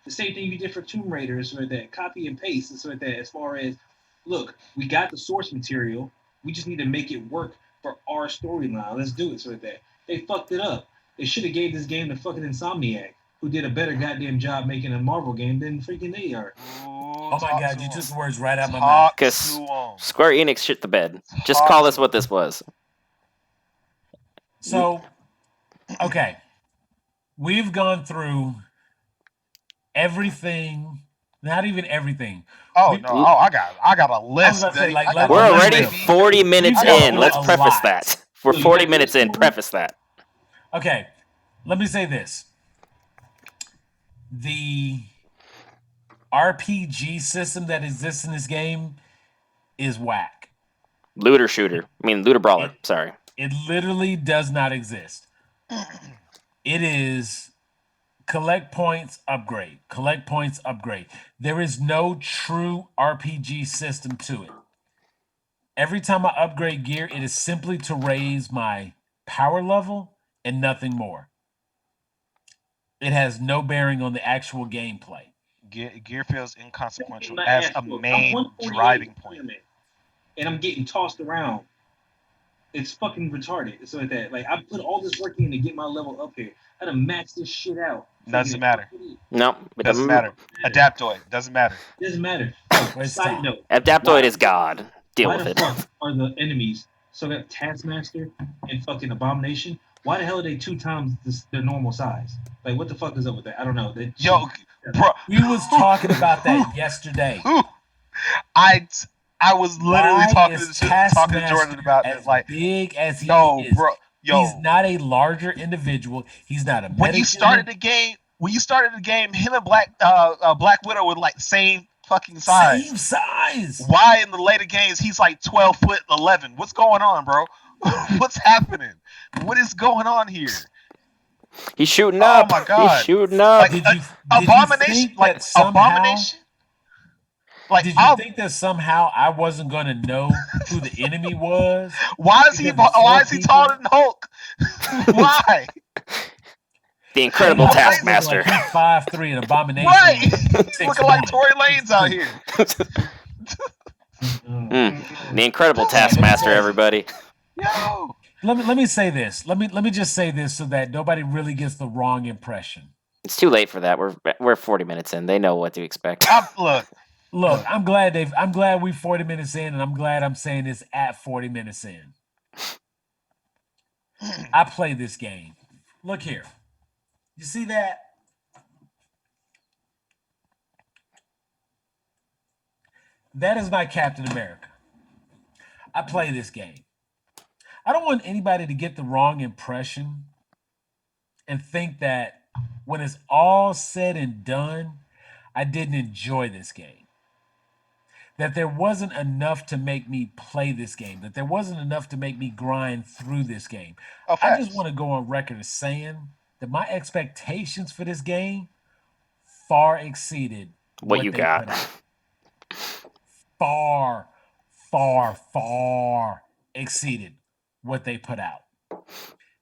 same thing you did for Tomb Raider, so that copy and paste, and so that as far as look, we got the source material, we just need to make it work for our storyline. Let's do it. So that they fucked it up. They should have gave this game to fucking Insomniac, who did a better goddamn job making a Marvel game than freaking they are. Oh my god, you took the words right out of my mouth. Talk Because to 'em. Square Enix shit the bed. Just Talk call to this what 'em. this was. So, okay, we've gone through everything. Not even everything. Oh We- no! Oh, I got a list. about to say, Buddy. like, I got We're a list, already baby. 40 minutes We've gone in. through Let's a preface lot. that. We're So you 40 got minutes this in. one? Preface that. Okay, let me say this. The RPG system that exists in this game is whack. Looter shooter. I mean, looter brawler. Sorry. It literally does not exist. It is collect points, upgrade. Collect points, upgrade. There is no true RPG system to it. Every time I upgrade gear, it is simply to raise my power level and nothing more. It has no bearing on the actual gameplay. Gear feels inconsequential My as ass a whooped. I'm main 148 driving point. tournament, and I'm getting tossed around. It's fucking retarded. So that like I put all this work in to get my level up here. I had to max this shit out. Doesn't matter. No, it Doesn't matter. Adaptoid doesn't matter. Doesn't matter. Oh, Waste side time. note. Adaptoid is God. Deal Why with the it. fuck are the enemies so that Taskmaster and fucking Abomination? Why the hell are they 2 times their normal size? Like what the fuck is up with that? I don't know. Yo, bro. We was talking about that yesterday. I was literally Why talking is to Taskmaster Jordan about as this. Like, big as he yo, is? bro, yo. He's not a larger individual. He's not a When you started the game, him and Black Widow were like the same fucking size. Same size. Why in the later games he's like 12 foot 11? What's going on, bro? What's happening? What is going on here? He's shooting up. Oh my god! He's shooting up. Like, Did you Abomination, think like that somehow? Abomination. Like, Did you think that somehow I wasn't going to know who the enemy was? Why is he taller than Hulk? Why? The incredible Hulk Taskmaster. Like he's 5'3" and Abomination. Right. He's Looking like 6'1". Tory Lane's out here. The incredible Taskmaster, everybody. Yo. Let me say this. Let me just say this so that nobody really gets the wrong impression. It's too late for that. We're 40 minutes in. They know what to expect. Look, I'm glad we 40 minutes in, and I'm glad I'm saying this at 40 minutes in. I play this game. Look here. You see that? That is my Captain America. I play this game. I don't want anybody to get the wrong impression and think that when it's all said and done, I didn't enjoy this game. That there wasn't enough to make me play this game. That there wasn't enough to make me grind through this game. I just want to go on record as saying that my expectations for this game far exceeded what you they got. put out. Far, far, far exceeded what they put out.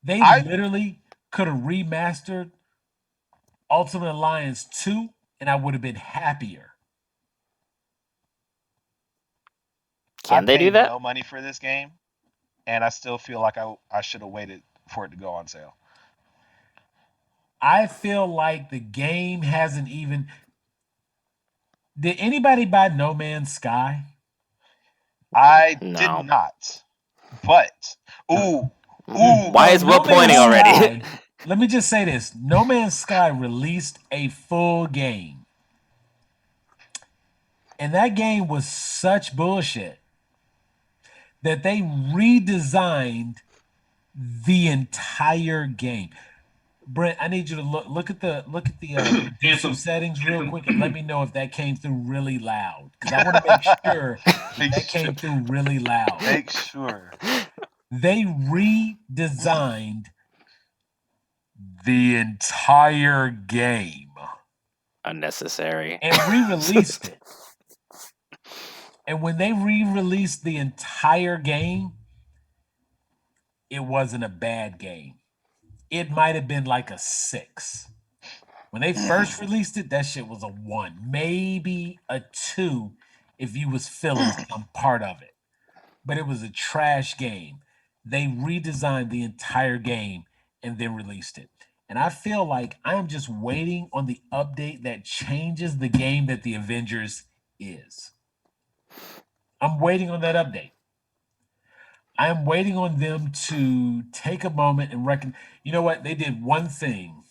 They literally could have remastered Ultimate Alliance 2 and I would have been happier. Can they do that? No money for this game, and I still feel like I should have waited for it to go on sale. I feel like the game hasn't even. Did anybody buy No Man's Sky? I did not. But why is Will pointing already? Let me just say this: No Man's Sky released a full game, and that game was such bullshit that they redesigned the entire game. Brent, I need you to look at the Anthem settings real quick and let me know if that came through really loud, because I want to make sure that came through really loud. Make sure. They redesigned the entire game. Unnecessary. And re-released it. And when they re-released the entire game, it wasn't a bad game. It might have been like a 6. When they first released it, that shit was a 1, maybe a 2 if you was feeling some part of it. But it was a trash game. They redesigned the entire game and then released it. And I feel like I am just waiting on the update that changes the game that the Avengers is. I'm waiting on that update. I am waiting on them to take a moment and reckon. You know what? They did one thing.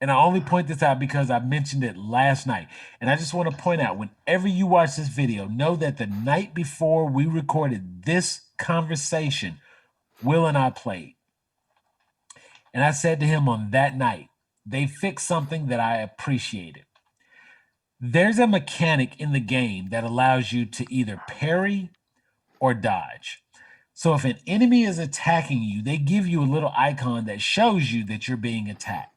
And I only point this out because I mentioned it last night. And I just want to point out, whenever you watch this video, know that the night before we recorded this conversation, Will and I played. And I said to him on that night, they fixed something that I appreciated. There's a mechanic in the game that allows you to either parry or dodge. So if an enemy is attacking you, they give you a little icon that shows you that you're being attacked.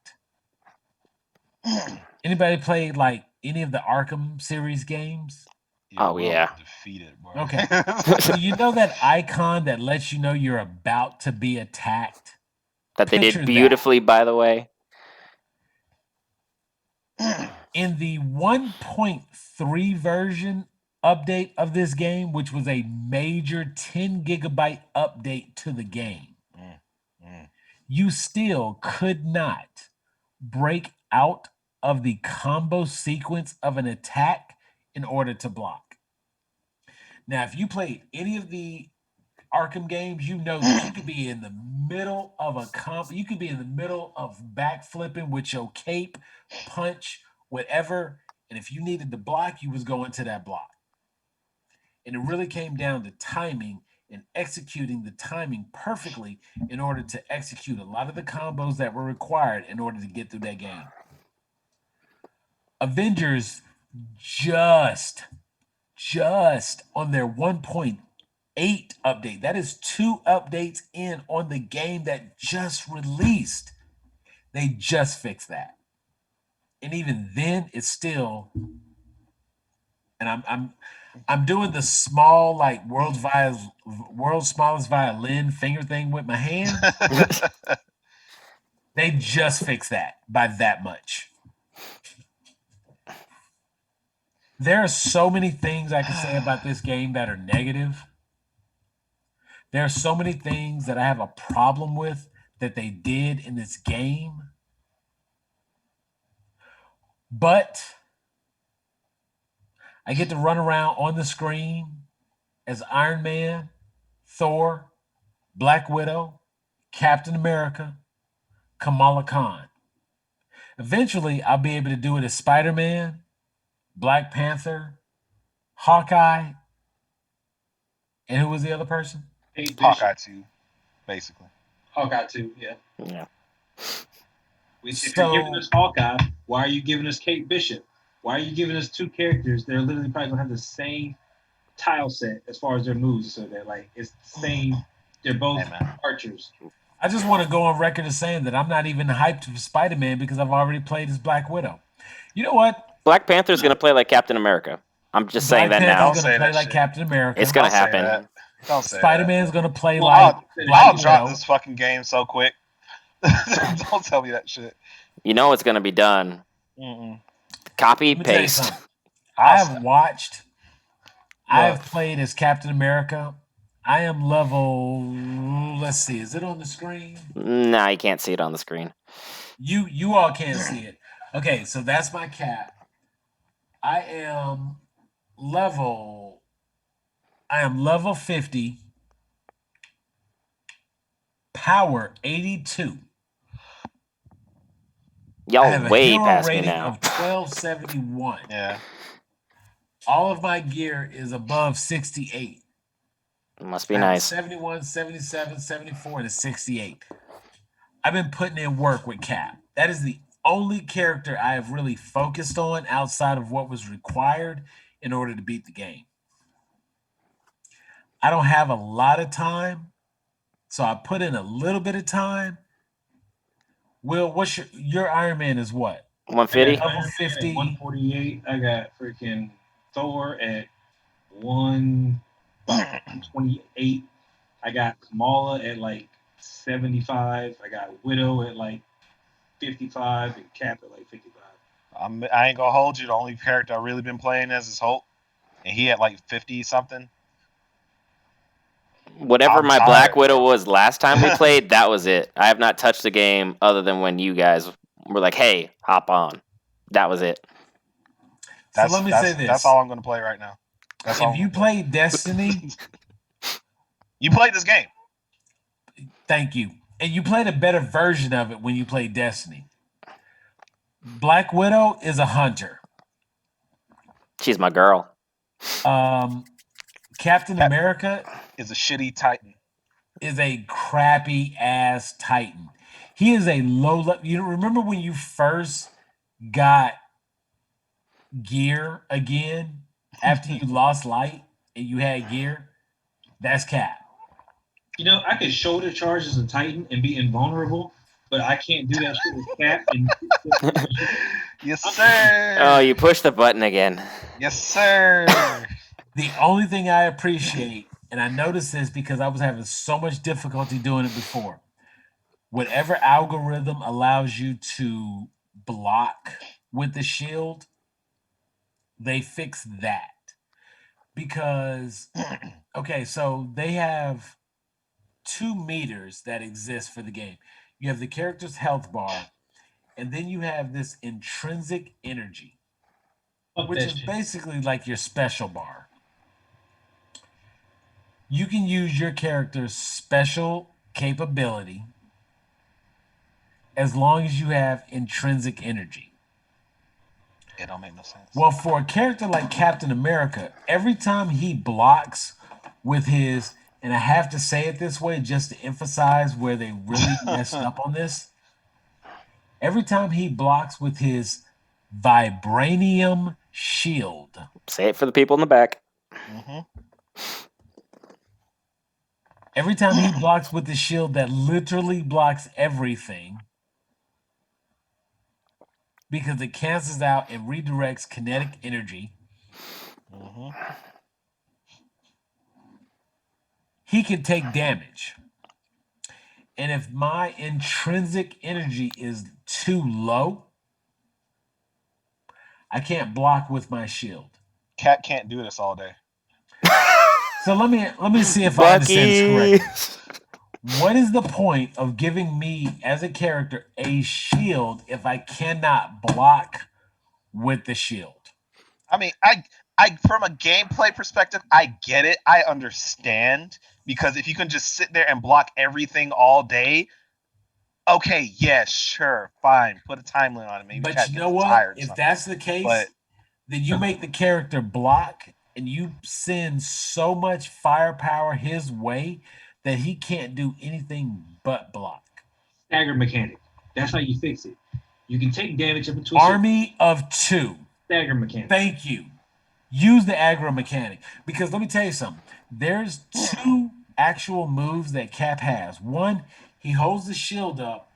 Anybody played like any of the Arkham series games? Yeah, Oh, Will yeah. defeated, bro. Okay. So you know that icon that lets you know you're about to be attacked? That they Picture did that. beautifully, by the way. In the 1.3 version update of this game, which was a major 10 gigabyte update to the game, you still could not break out of the combo sequence of an attack in order to block. Now, if you played any of the Arkham games, you know that you could be in the middle of a comp. You could be in the middle of backflipping with your cape, punch, whatever. And if you needed to block, you was going to that block. And it really came down to timing and executing the timing perfectly in order to execute a lot of the combos that were required in order to get through that game. Avengers just on their 1.8 update. That is 2 updates in on the game that just released. They just fixed that. And even then it's still, and I'm doing the small like world's smallest violin finger thing with my hand. They just fixed that by that much. There are so many things I can say about this game that are negative. There are so many things that I have a problem with that they did in this game. But I get to run around on the screen as Iron Man, Thor, Black Widow, Captain America, Kamala Khan. Eventually, I'll be able to do it as Spider-Man, Black Panther, Hawkeye, and who was the other person? Kate Bishop. Hawkeye 2, basically. Hawkeye 2, yeah. Yeah. If you're giving us Hawkeye, why are you giving us Kate Bishop? Why are you giving us 2 characters that are literally probably gonna have the same tile set as far as their moves? So that like it's the same. They're both archers. I just want to go on record as saying that I'm not even hyped for Spider-Man because I've already played as Black Widow. You know what? Black Panther's going to play like Captain America. I'm just saying that now. Black Panther's going to play like Captain America. It's going to happen. Don't say Spider-Man's going to play like I'll drop this fucking game so quick. Don't tell me that shit. You know it's going to be done. Copy, paste. I have watched. I have played as Captain America. I am level. Let's see. Is it on the screen? Nah, you can't see it on the screen. You all can't see it. Okay, so that's my cap. I am level 50. Power 82. Y'all way past me rating now. Of 1271. Yeah. All of my gear is above 68. It must be nice. 71, 77, 74, and a 68. I've been putting in work with Cap. That is the only character I have really focused on outside of what was required in order to beat the game. I don't have a lot of time, so I put in a little bit of time. Will, what's your Iron Man is what? 150? Level 50. 148. I got freaking Thor at 128. I got Kamala at like 75. I got Widow at like 55 and Cap at like 55. I ain't gonna hold you. The only character I really been playing as is Hulk, and he at like 50 something. Whatever I'm my Black tired, Widow bro. was last time we played, that was it. I have not touched the game other than when you guys were like, "Hey, hop on." That was it. So let me say That's this: all I'm gonna play right now. That's all if I'm you gonna play. play Destiny, You played this game. thank you, and you played a better version of it when you played Destiny. Black Widow is a hunter. She's my girl. Captain Cap America is a shitty Titan. is a crappy ass Titan. He is a low level. You remember when you first got gear again after you lost light and you had gear? That's Cap. You know, I could shoulder charge as a Titan and be invulnerable, but I can't do that shit with Cap and Yes, I'm- sir. Oh, you pushed the button again. Yes, sir. The only thing I appreciate, and I noticed this because I was having so much difficulty doing it before, whatever algorithm allows you to block with the shield, they fix that. Because, okay, so they have 2 meters that exist for the game. You have the character's health bar, and then you have this intrinsic energy, Fuck which that is shit. basically like your special bar. You can use your character's special capability as long as you have intrinsic energy. It don't make no sense. Well, for a character like Captain America, every time he blocks with his, and I have to say it this way just to emphasize where they really messed up on this. Every time he blocks with his vibranium shield, Say it for the people in the back. Mm-hmm. every time he blocks with the shield that literally blocks everything, because it cancels out and redirects kinetic energy, Mm-hmm. he can take damage. And if my intrinsic energy is too low, I can't block with my shield. Cat can't do this all day. So let me see if I understand this Bucky. correctly. What is the point of giving me as a character a shield if I cannot block with the shield? I mean, I from a gameplay perspective, I get it. I understand because if you can just sit there and block everything all day, okay, yeah, sure, fine. Put a time limit on it. Maybe But Cat you gets know what? tired. Or If something. that's the case, But then you make the character block and you send so much firepower his way that he can't do anything but block. Stagger mechanic. That's how you fix it. You can take damage up to a certain Army of two. stagger mechanic. Thank you. Use the aggro mechanic. Because let me tell you something. There's 2 actual moves that Cap has. One, he holds the shield up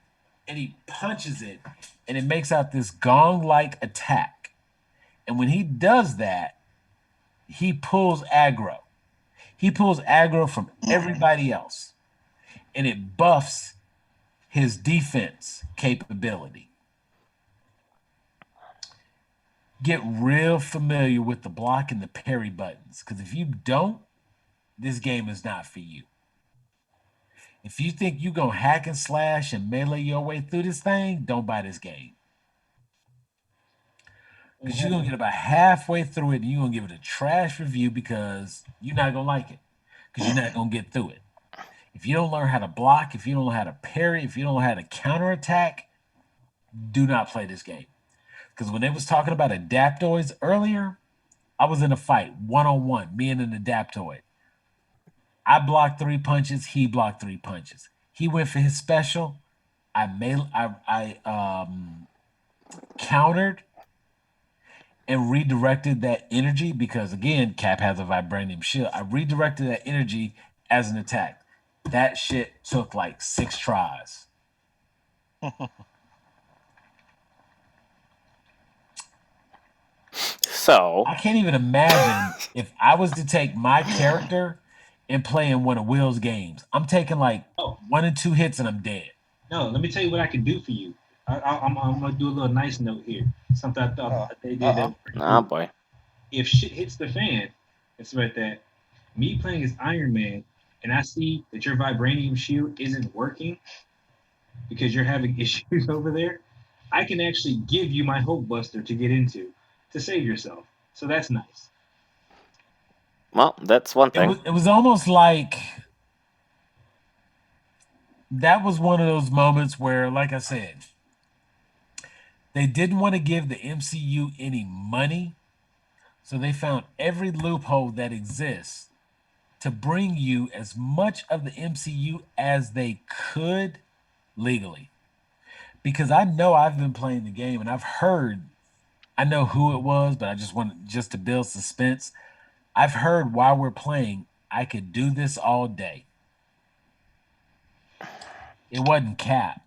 and he punches it, and it makes out this gong-like attack. And when he does that, he pulls aggro. He pulls aggro from everybody else, and it buffs his defense capability. Get real familiar with the block and the parry buttons, because if you don't, this game is not for you. If you think you're going to hack and slash and melee your way through this thing, don't buy this game. Because you're going to get about halfway through it and you're going to give it a trash review because you're not going to like it. Because you're not going to get through it. If you don't learn how to block, if you don't know how to parry, if you don't know how to counterattack, do not play this game. Because when they was talking about adaptoids earlier, I was in a fight, one-on-one, me and an adaptoid. I blocked 3 punches, he blocked 3 punches. He went for his special. I countered and redirected that energy because again, Cap has a vibranium shield. I redirected that energy as an attack. That shit took like 6 tries. So I can't even imagine if I was to take my character and playing one of Will's games. I'm taking like Oh 1 or 2 hits and I'm dead. no, let me tell you what I can do for you. I'm gonna do a little nice note here. Something I thought Uh, that they did that uh-oh. was pretty Oh cool. boy. If shit hits the fan, it's right that me playing as Iron Man and I see that your vibranium shield isn't working because you're having issues over there, I can actually give you my Hope Buster to get into to save yourself. So that's nice. Well, that's one It thing. was almost like that was one of those moments where, like I said, they didn't want to give the MCU any money, so they found every loophole that exists to bring you as much of the MCU as they could legally. Because I know I've been playing the game and I've heard, I know who it was, but I just want just to build suspense. I've heard while we're playing, I could do this all day. It wasn't Cap.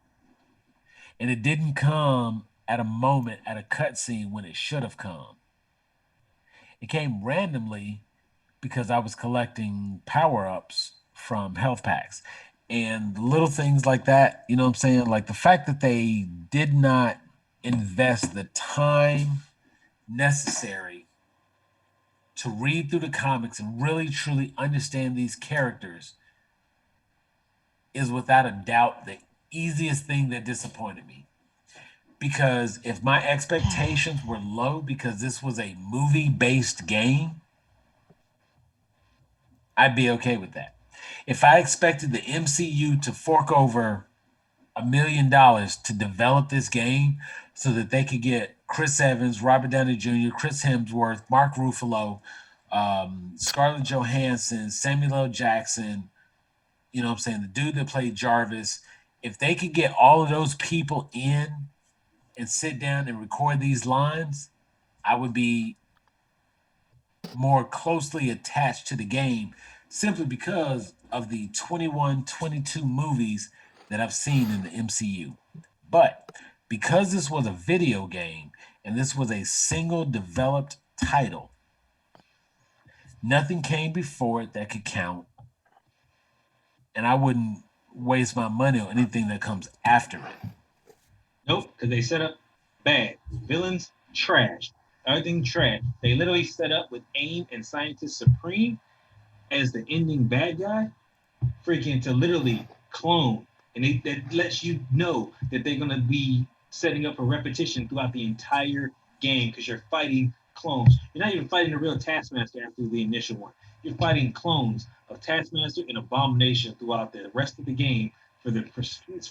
And it didn't come at a moment at a cutscene when it should have come. It came randomly because I was collecting power ups from health packs and little things like that. You know what I'm saying? Like the fact that they did not invest the time necessary to read through the comics and really truly understand these characters is without a doubt the easiest thing that disappointed me. Because if my expectations were low because this was a movie based game, I'd be okay with that. If I expected the MCU to fork over $1 million to develop this game so that they could get Chris Evans, Robert Downey Jr., Chris Hemsworth, Mark Ruffalo, Scarlett Johansson, Samuel L. Jackson, you know what I'm saying, the dude that played Jarvis, if they could get all of those people in and sit down and record these lines, I would be more closely attached to the game simply because of the 21, 22 movies that I've seen in the MCU. But because this was a video game and this was a single developed title, nothing came before it that could count. And I wouldn't waste my money on anything that comes after it. Nope, because they set up bad. Villains, trash. Everything trash. They literally set up with AIM and Scientist Supreme as the ending bad guy, freaking to literally clone. And that lets you know that they're going to be setting up for repetition throughout the entire game because you're fighting clones. You're not even fighting a real Taskmaster after the initial one. You're fighting clones of Taskmaster and Abomination throughout the rest of the game for the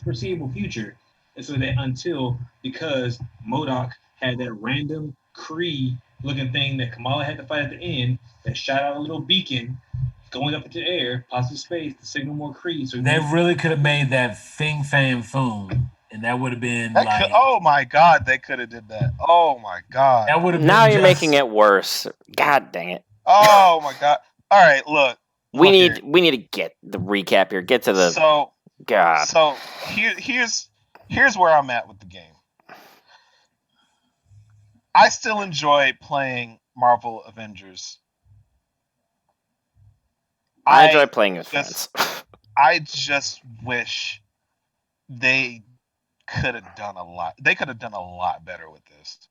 foreseeable future. And so that until, because MODOK had that random Kree looking thing that Kamala had to fight at the end that shot out a little beacon going up into the air, possible space to signal more Kree. So They really could have made that Fing Fan Foom, and that would have been That like, could, oh my god, they could have did that. Oh my god. that would have Now been you're just, making it worse. God dang it. Oh my god. All right, look. We here. need to get the recap here. Get to the So God. here's where I'm at with the game. I still enjoy playing Marvel Avengers. I enjoy playing with friends. I just wish they could have done a lot. They could have done a lot better with this.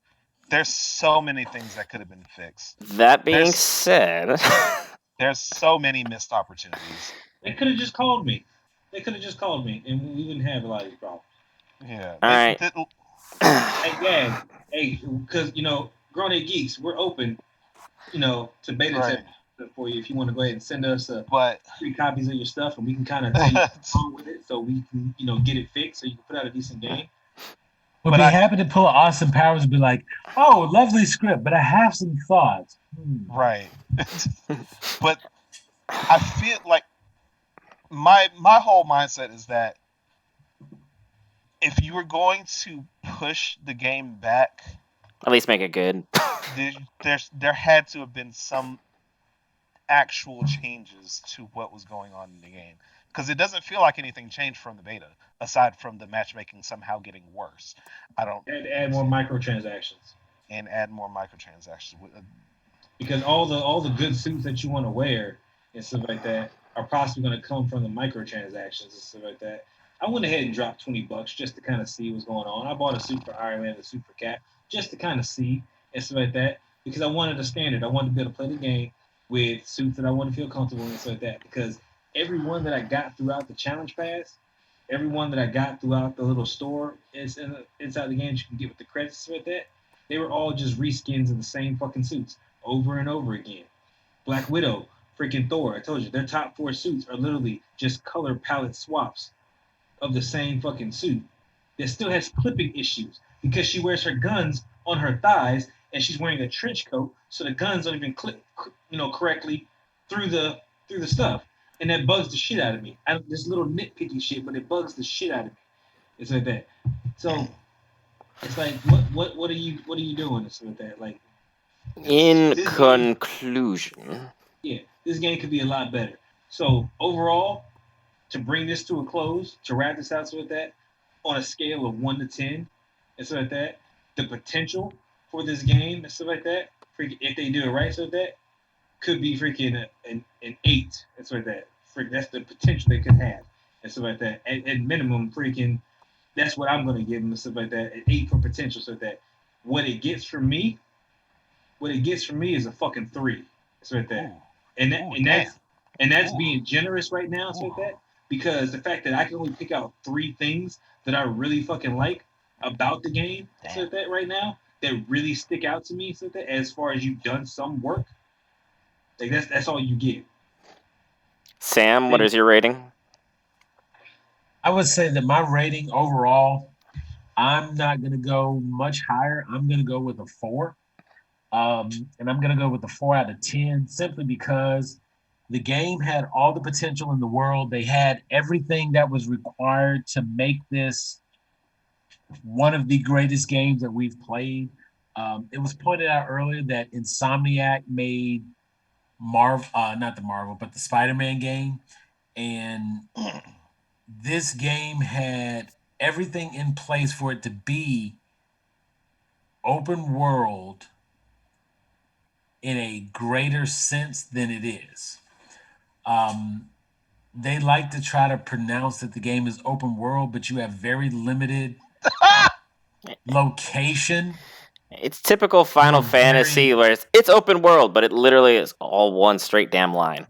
There's so many things that could have been fixed. That being said, there's so many missed opportunities. They could have just called me. They could have just called me, and we wouldn't have a lot of these problems. Yeah. All right. Hey, Gag. Hey, because Grown Ape Geeks, we're open, to beta test for you if you want to go ahead and send us free copies of your stuff, and we can kind of tell you what's wrong with it, so we can get it fixed, so you can put out a decent game. Would be happy to pull Austin Powers and be like, "Oh, lovely script, but I have some thoughts." Right. But I feel like my whole mindset is that if you were going to push the game back, at least make it good. there had to have been some actual changes to what was going on in the game, because it doesn't feel like anything changed from the beta aside from the matchmaking somehow getting worse. I don't add more microtransactions because all the good suits that you want to wear and stuff like that are possibly going to come from the microtransactions and stuff like that. I went ahead and dropped $20 just to kind of see what's going on. I bought a suit for Iron Man and a suit for Cap just to kind of see and stuff like that because I wanted a standard. I wanted to be able to play the game with suits that I want to feel comfortable in and stuff like that because every one that I got throughout the challenge pass, every one that I got throughout the little store inside the game you can get with the credits and stuff like that, they were all just reskins of the same fucking suits over and over again. Black Widow, freaking Thor. I told you their top 4 suits are literally just color palette swaps of the same fucking suit. That still has clipping issues because she wears her guns on her thighs and she's wearing a trench coat, so the guns don't even clip, correctly through the stuff, and that bugs the shit out of me. This little nitpicky shit, but it bugs the shit out of me. It's like that. So it's like, what are you doing? It's like that. Like, In this game, conclusion, yeah, this game could be a lot better. So overall, to bring this to a close, to wrap this out with that, on a scale of 1 to 10, and stuff like that, the potential for this game and stuff like that, if they do it right, so that could be freaking an 8 and stuff like that. That's the potential they could have and stuff like that. At minimum, freaking, that's what I'm gonna give them and stuff like that. An 8 for potential, so that what it gets from me, is a fucking 3. So like that. That's being generous right now, so like that. Because the fact that I can only pick out 3 things that I really fucking like about the game, so like that right now, that really stick out to me, so like that, as far as you've done some work, like that's all you get. Sam, what is your rating? I would say that my rating overall, I'm not going to go much higher. I'm going to go with a 4. And I'm going to go with a 4 out of 10 simply because the game had all the potential in the world. They had everything that was required to make this one of the greatest games that we've played. It was pointed out earlier that Insomniac made not the Marvel, but the Spider-Man game. And this game had everything in place for it to be open world in a greater sense than it is. They like to try to pronounce that the game is open world, but you have very limited location. It's typical Final Fantasy where it's open world, but it literally is all one straight damn line.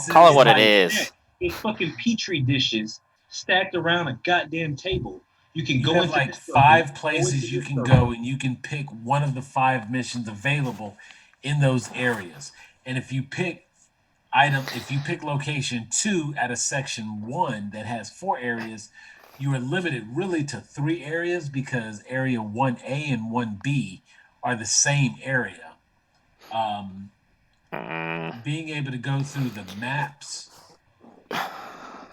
Call it what it is. It's fucking petri dishes stacked around a goddamn table. You can go have into like this 5 places you can go, and you can pick one of the 5 missions available in those areas. And if you pick location 2 at a section 1 that has 4 areas, you are limited really to 3 areas because area 1A and 1B are the same area. Being able to go through the maps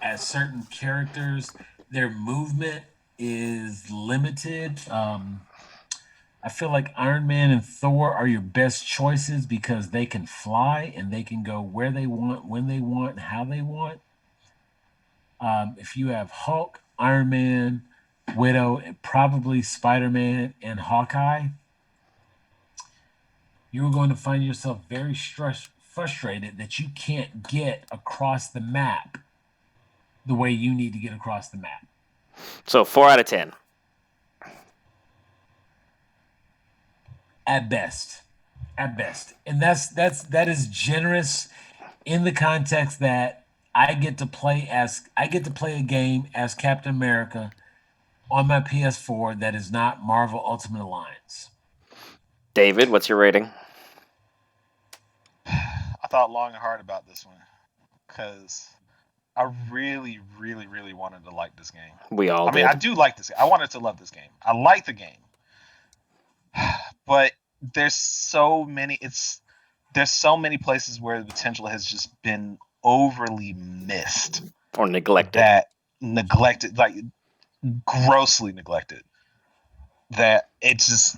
as certain characters, their movement is limited. I feel like Iron Man and Thor are your best choices because they can fly and they can go where they want, when they want, how they want. If you have Hulk, Iron Man, Widow, and probably Spider-Man and Hawkeye, you are going to find yourself very frustrated that you can't get across the map the way you need to get across the map. So 4 out of 10. At best. And that is generous in the context that I get to play a game as Captain America on my PS4 that is not Marvel Ultimate Alliance. David, what's your rating? I thought long and hard about this one because I really, really, really wanted to like this game. We all did. I mean, I do like this. I wanted to love this game. I like the game, but there's so many places where the potential has just been overly missed or neglected. Like grossly neglected. That it's just,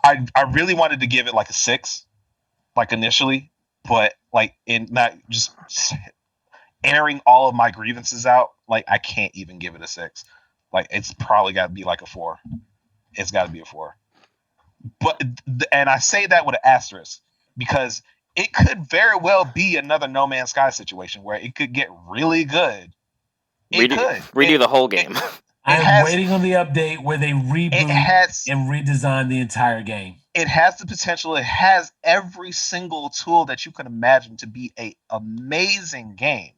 I really wanted to give it like a 6, like initially, but like in not just airing all of my grievances out, like I can't even give it a 6. Like it's probably got to be like a 4. It's got to be a 4. But and I say that with an asterisk because it could very well be another No Man's Sky situation where it could get really good. Redo the whole game. I'm waiting on the update where they reboot and redesign the entire game. It has the potential. It has every single tool that you can imagine to be an amazing game.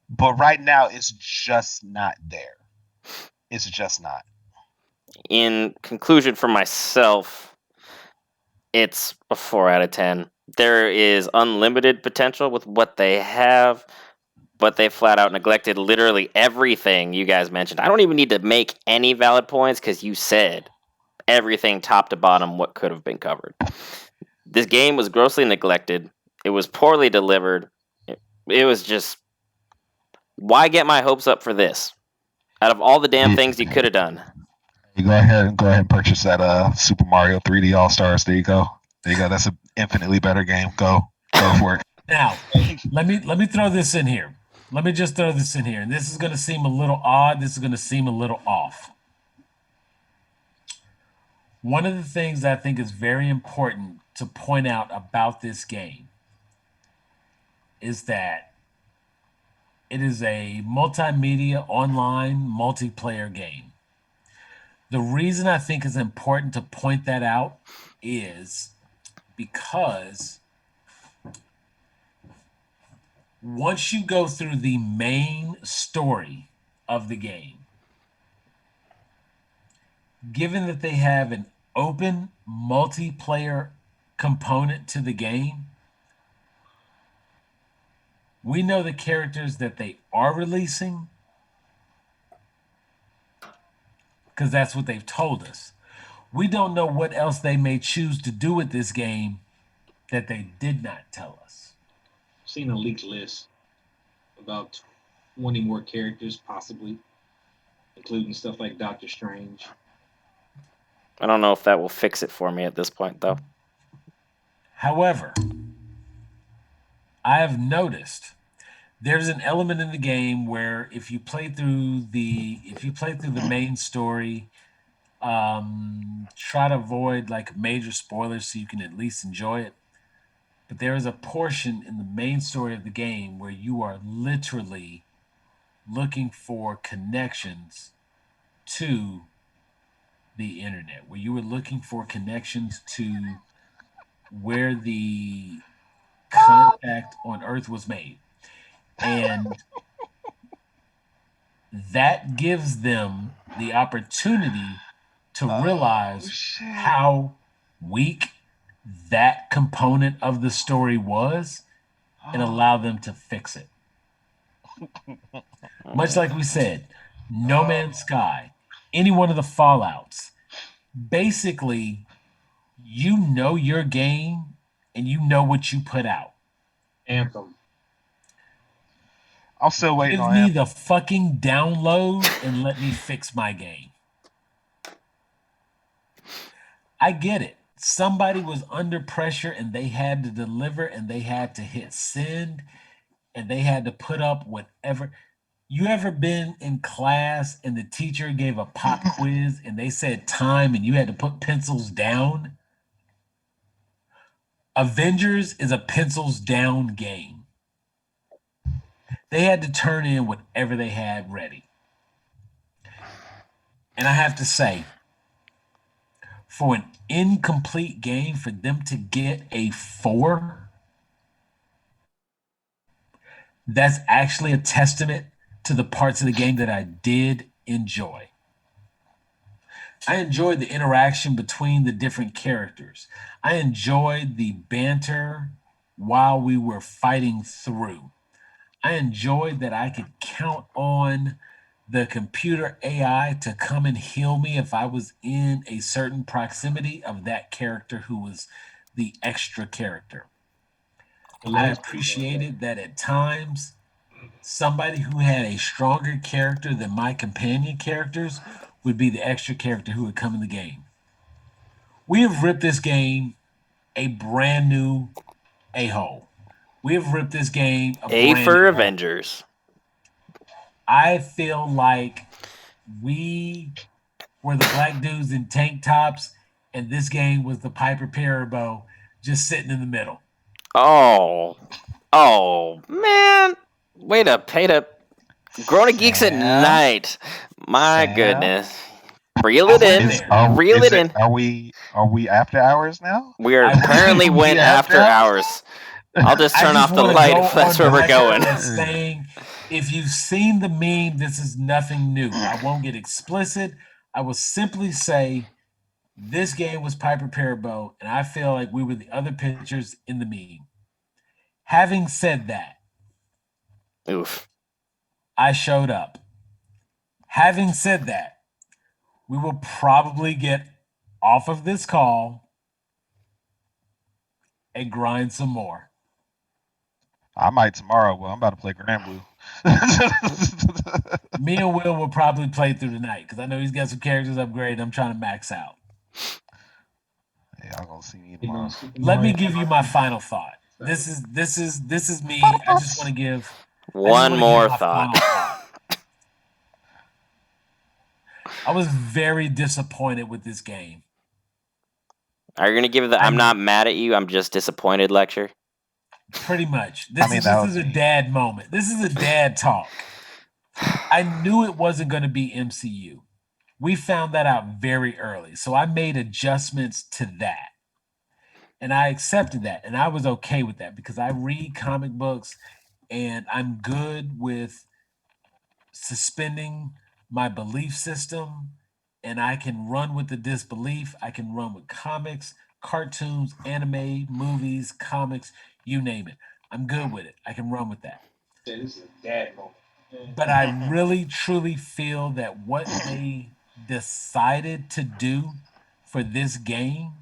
But right now, it's just not there. It's just not. In conclusion, for myself, it's a 4 out of 10. There is unlimited potential with what they have, but they flat out neglected literally everything you guys mentioned. I don't even need to make any valid points because you said everything top to bottom what could have been covered. This game was grossly neglected. It was poorly delivered. It was just, why get my hopes up for this? Out of all the damn things you could have done. You go ahead and purchase that Super Mario 3D All Stars. There you go. That's an infinitely better game. Go for it. Now, let me throw this in here. Let me just throw this in here. And this is going to seem a little odd. This is going to seem a little off. One of the things I think is very important to point out about this game is that it is a multimedia online multiplayer game. The reason I think it's important to point that out is because once you go through the main story of the game, given that they have an open multiplayer component to the game, we know the characters that they are releasing because that's what they've told us. We don't know what else they may choose to do with this game that they did not tell us. I've seen a leaked list about 20 more characters, possibly, including stuff like Doctor Strange. I don't know if that will fix it for me at this point, though. However, I have noticed there's an element in the game where if you play through the main story, try to avoid like major spoilers so you can at least enjoy it. But there is a portion in the main story of the game where you are literally looking for connections to the internet, where you were looking for connections to where the contact on Earth was made. And that gives them the opportunity to realize how weak that component of the story was and allow them to fix it. Much like we said, No Man's Sky, any one of the Fallouts, basically, you know your game and you know what you put out. Anthem. I'm still waiting on Give me the fucking download and let me fix my game. I get it. Somebody was under pressure and they had to deliver and they had to hit send and they had to put up whatever. You ever been in class and the teacher gave a pop quiz and they said time and you had to put pencils down? Avengers is a pencils down game. They had to turn in whatever they had ready. And I have to say, for an incomplete game, for them to get a 4, that's actually a testament to the parts of the game that I did enjoy. I enjoyed the interaction between the different characters. I enjoyed the banter while we were fighting through. I enjoyed that I could count on the computer AI to come and heal me if I was in a certain proximity of that character who was the extra character. I appreciated that at times somebody who had a stronger character than my companion characters would be the extra character who would come in the game. We have ripped this game a brand new a-hole. We have ripped this game A for Avengers. I feel like we were the black dudes in tank tops, and this game was the Piper Parabo just sitting in the middle. Oh, man! Way to Grown Geeks at Sam? Night. My Sam? goodness, reel I it went in, there. reel it in. Are we after hours now? We are I went apparently there. went We after after hours hours. I'll just I turn just off the want to light go if that's on where the we're record going. as saying, if you've seen the meme, this is nothing new. I won't get explicit. I will simply say this game was Piper Parabo, and I feel like we were the other pitchers in the meme. Having said that, Oof. I showed up. Having said that, we will probably get off of this call and grind some more. I might tomorrow. Well, I'm about to play Grand Blue. Me and Will will probably play through tonight because I know he's got some characters upgraded. I'm trying to max out. Yeah, y'all gonna see me You know, tomorrow. Super Let me Mario give you my final thought. This is me. I just want to give One more my thought. final thought. I was very disappointed with this game. Are you gonna give the "I'm not mad at you, I'm just disappointed" lecture? Pretty much. This is a me. dad moment. This is a dad talk. I knew it wasn't going to be MCU. We found that out very early. So I made adjustments to that. And I accepted that. And I was okay with that because I read comic books and I'm good with suspending my belief system. And I can run with the disbelief. I can run with comics, cartoons, anime, movies, comics, you name it. I'm good with it. I can run with that. this is a dad moment. But I really truly feel that what they decided to do for this game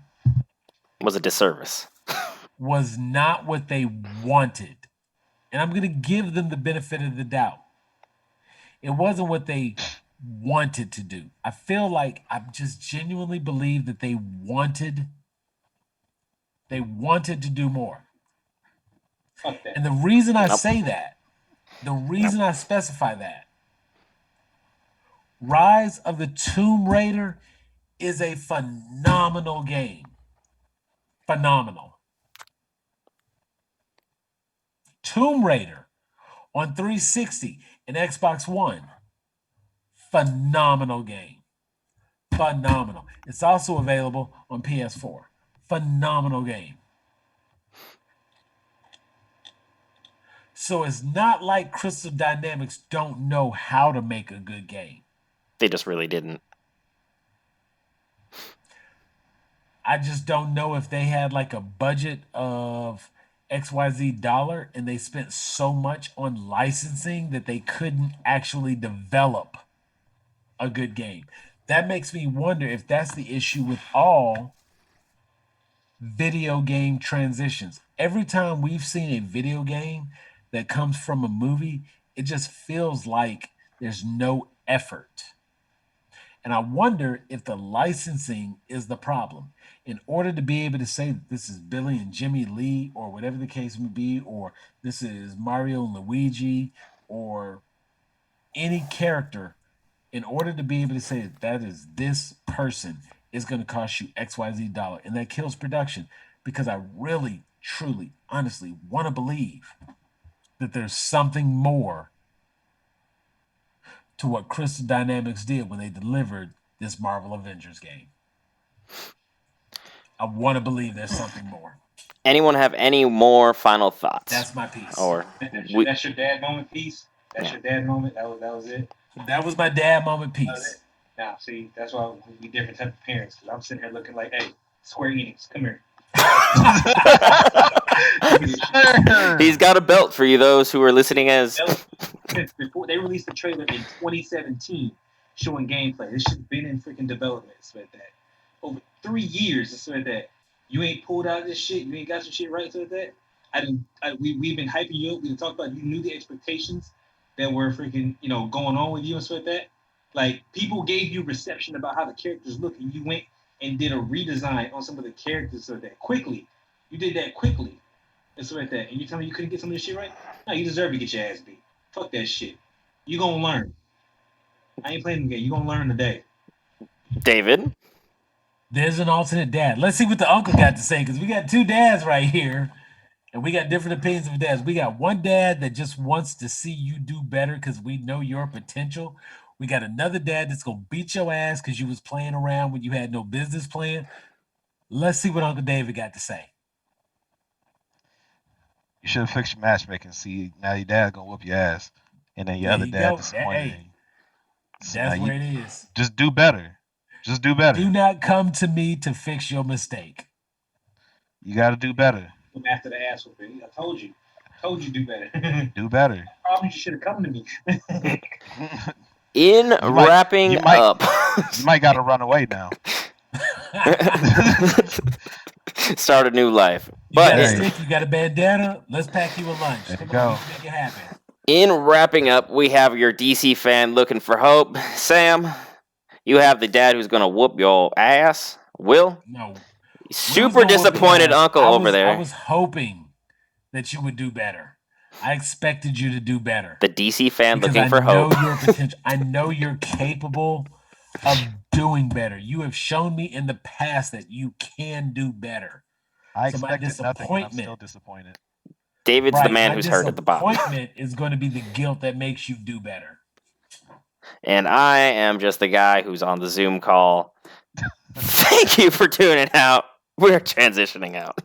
Was a disservice. was not what they wanted. And I'm going to give them the benefit of the doubt. It wasn't what they wanted to do. I feel like I just genuinely believe that they wanted to do more. Fuck that. And the reason I Nope. say that, the reason I specify that, Rise of the Tomb Raider is a phenomenal game. Phenomenal. Tomb Raider on 360 and Xbox One. Phenomenal game. Phenomenal. It's also available on PS4. Phenomenal game. So it's not like Crystal Dynamics don't know how to make a good game. They just really didn't. I just don't know if they had like a budget of XYZ dollar and they spent so much on licensing that they couldn't actually develop a good game. That makes me wonder if that's the issue with all video game transitions. Every time we've seen a video game that comes from a movie, it just feels like there's no effort. And I wonder if the licensing is the problem. In order to be able to say that this is Billy and Jimmy Lee, or whatever the case may be, or this is Mario and Luigi, or any character, in order to be able to say that that is this person, is going to cost you XYZ dollar. And that kills production because I really, truly, honestly want to believe that there's something more to what Crystal Dynamics did when they delivered this Marvel Avengers game. I want to believe there's something more. Anyone have any more final thoughts? That's my piece. Or That's your dad moment piece. That's your dad moment. That was it. That was my dad moment piece. Now, see, that's why we different type of parents. Because I'm sitting here looking like, hey, Square Enix, come here. He's got a belt for you, those who are listening as. Before they released the trailer in 2017 showing gameplay. This shit's been in freaking development. It's like that. Over 3 years, it's like that. You ain't pulled out of this shit. You ain't got some shit right, so that. We've been hyping you up. We talked about you knew the expectations that were freaking, going on with you and stuff like that. Like, people gave you reception about how the characters look, and you went and did a redesign on some of the characters so that quickly. You did that quickly. And stuff like that. And you tell me you couldn't get some of this shit right? No, you deserve to get your ass beat. Fuck that shit. You gonna learn. I ain't playing the game. You gonna learn today. David? There's an alternate dad. Let's see what the uncle got to say, because we got two dads right here, and we got different opinions of dads. We got one dad that just wants to see you do better because we know your potential. We got another dad that's gonna beat your ass because you was playing around when you had no business playing. Let's see what Uncle David got to say. You should have fixed your matchmaking. See, now your dad gonna whoop your ass, and then your There other you dad go. disappointed in Hey, you. So now that's you where it is. just do better. Just do better. Do not come to me to fix your mistake. You got to do better. Come after the ass whooping. I told you. Told you do better. Do better. Probably you should have come to me. In wrapping you might, up. You might got to run away now. Start a new life. You But got a Hey. stick, you got a bandana. Let's pack you a lunch. There you Come go. on, we can make it happen. in wrapping up, we have your DC fan looking for hope. Sam, you have the dad who's going to whoop your ass. Will? No. Super disappointed uncle over there. I was hoping that you would do better. I expected you to do better. The DC fan Because looking for hope. I know your potential. I know you're capable of doing better. You have shown me in the past that you can do better. I So my expected nothing, and I'm disappointment- still disappointed. David's the man my who's hurt at the bottom. disappointment is going to be the guilt that makes you do better. And I am just the guy who's on the Zoom call. Thank you for tuning out. We're transitioning out.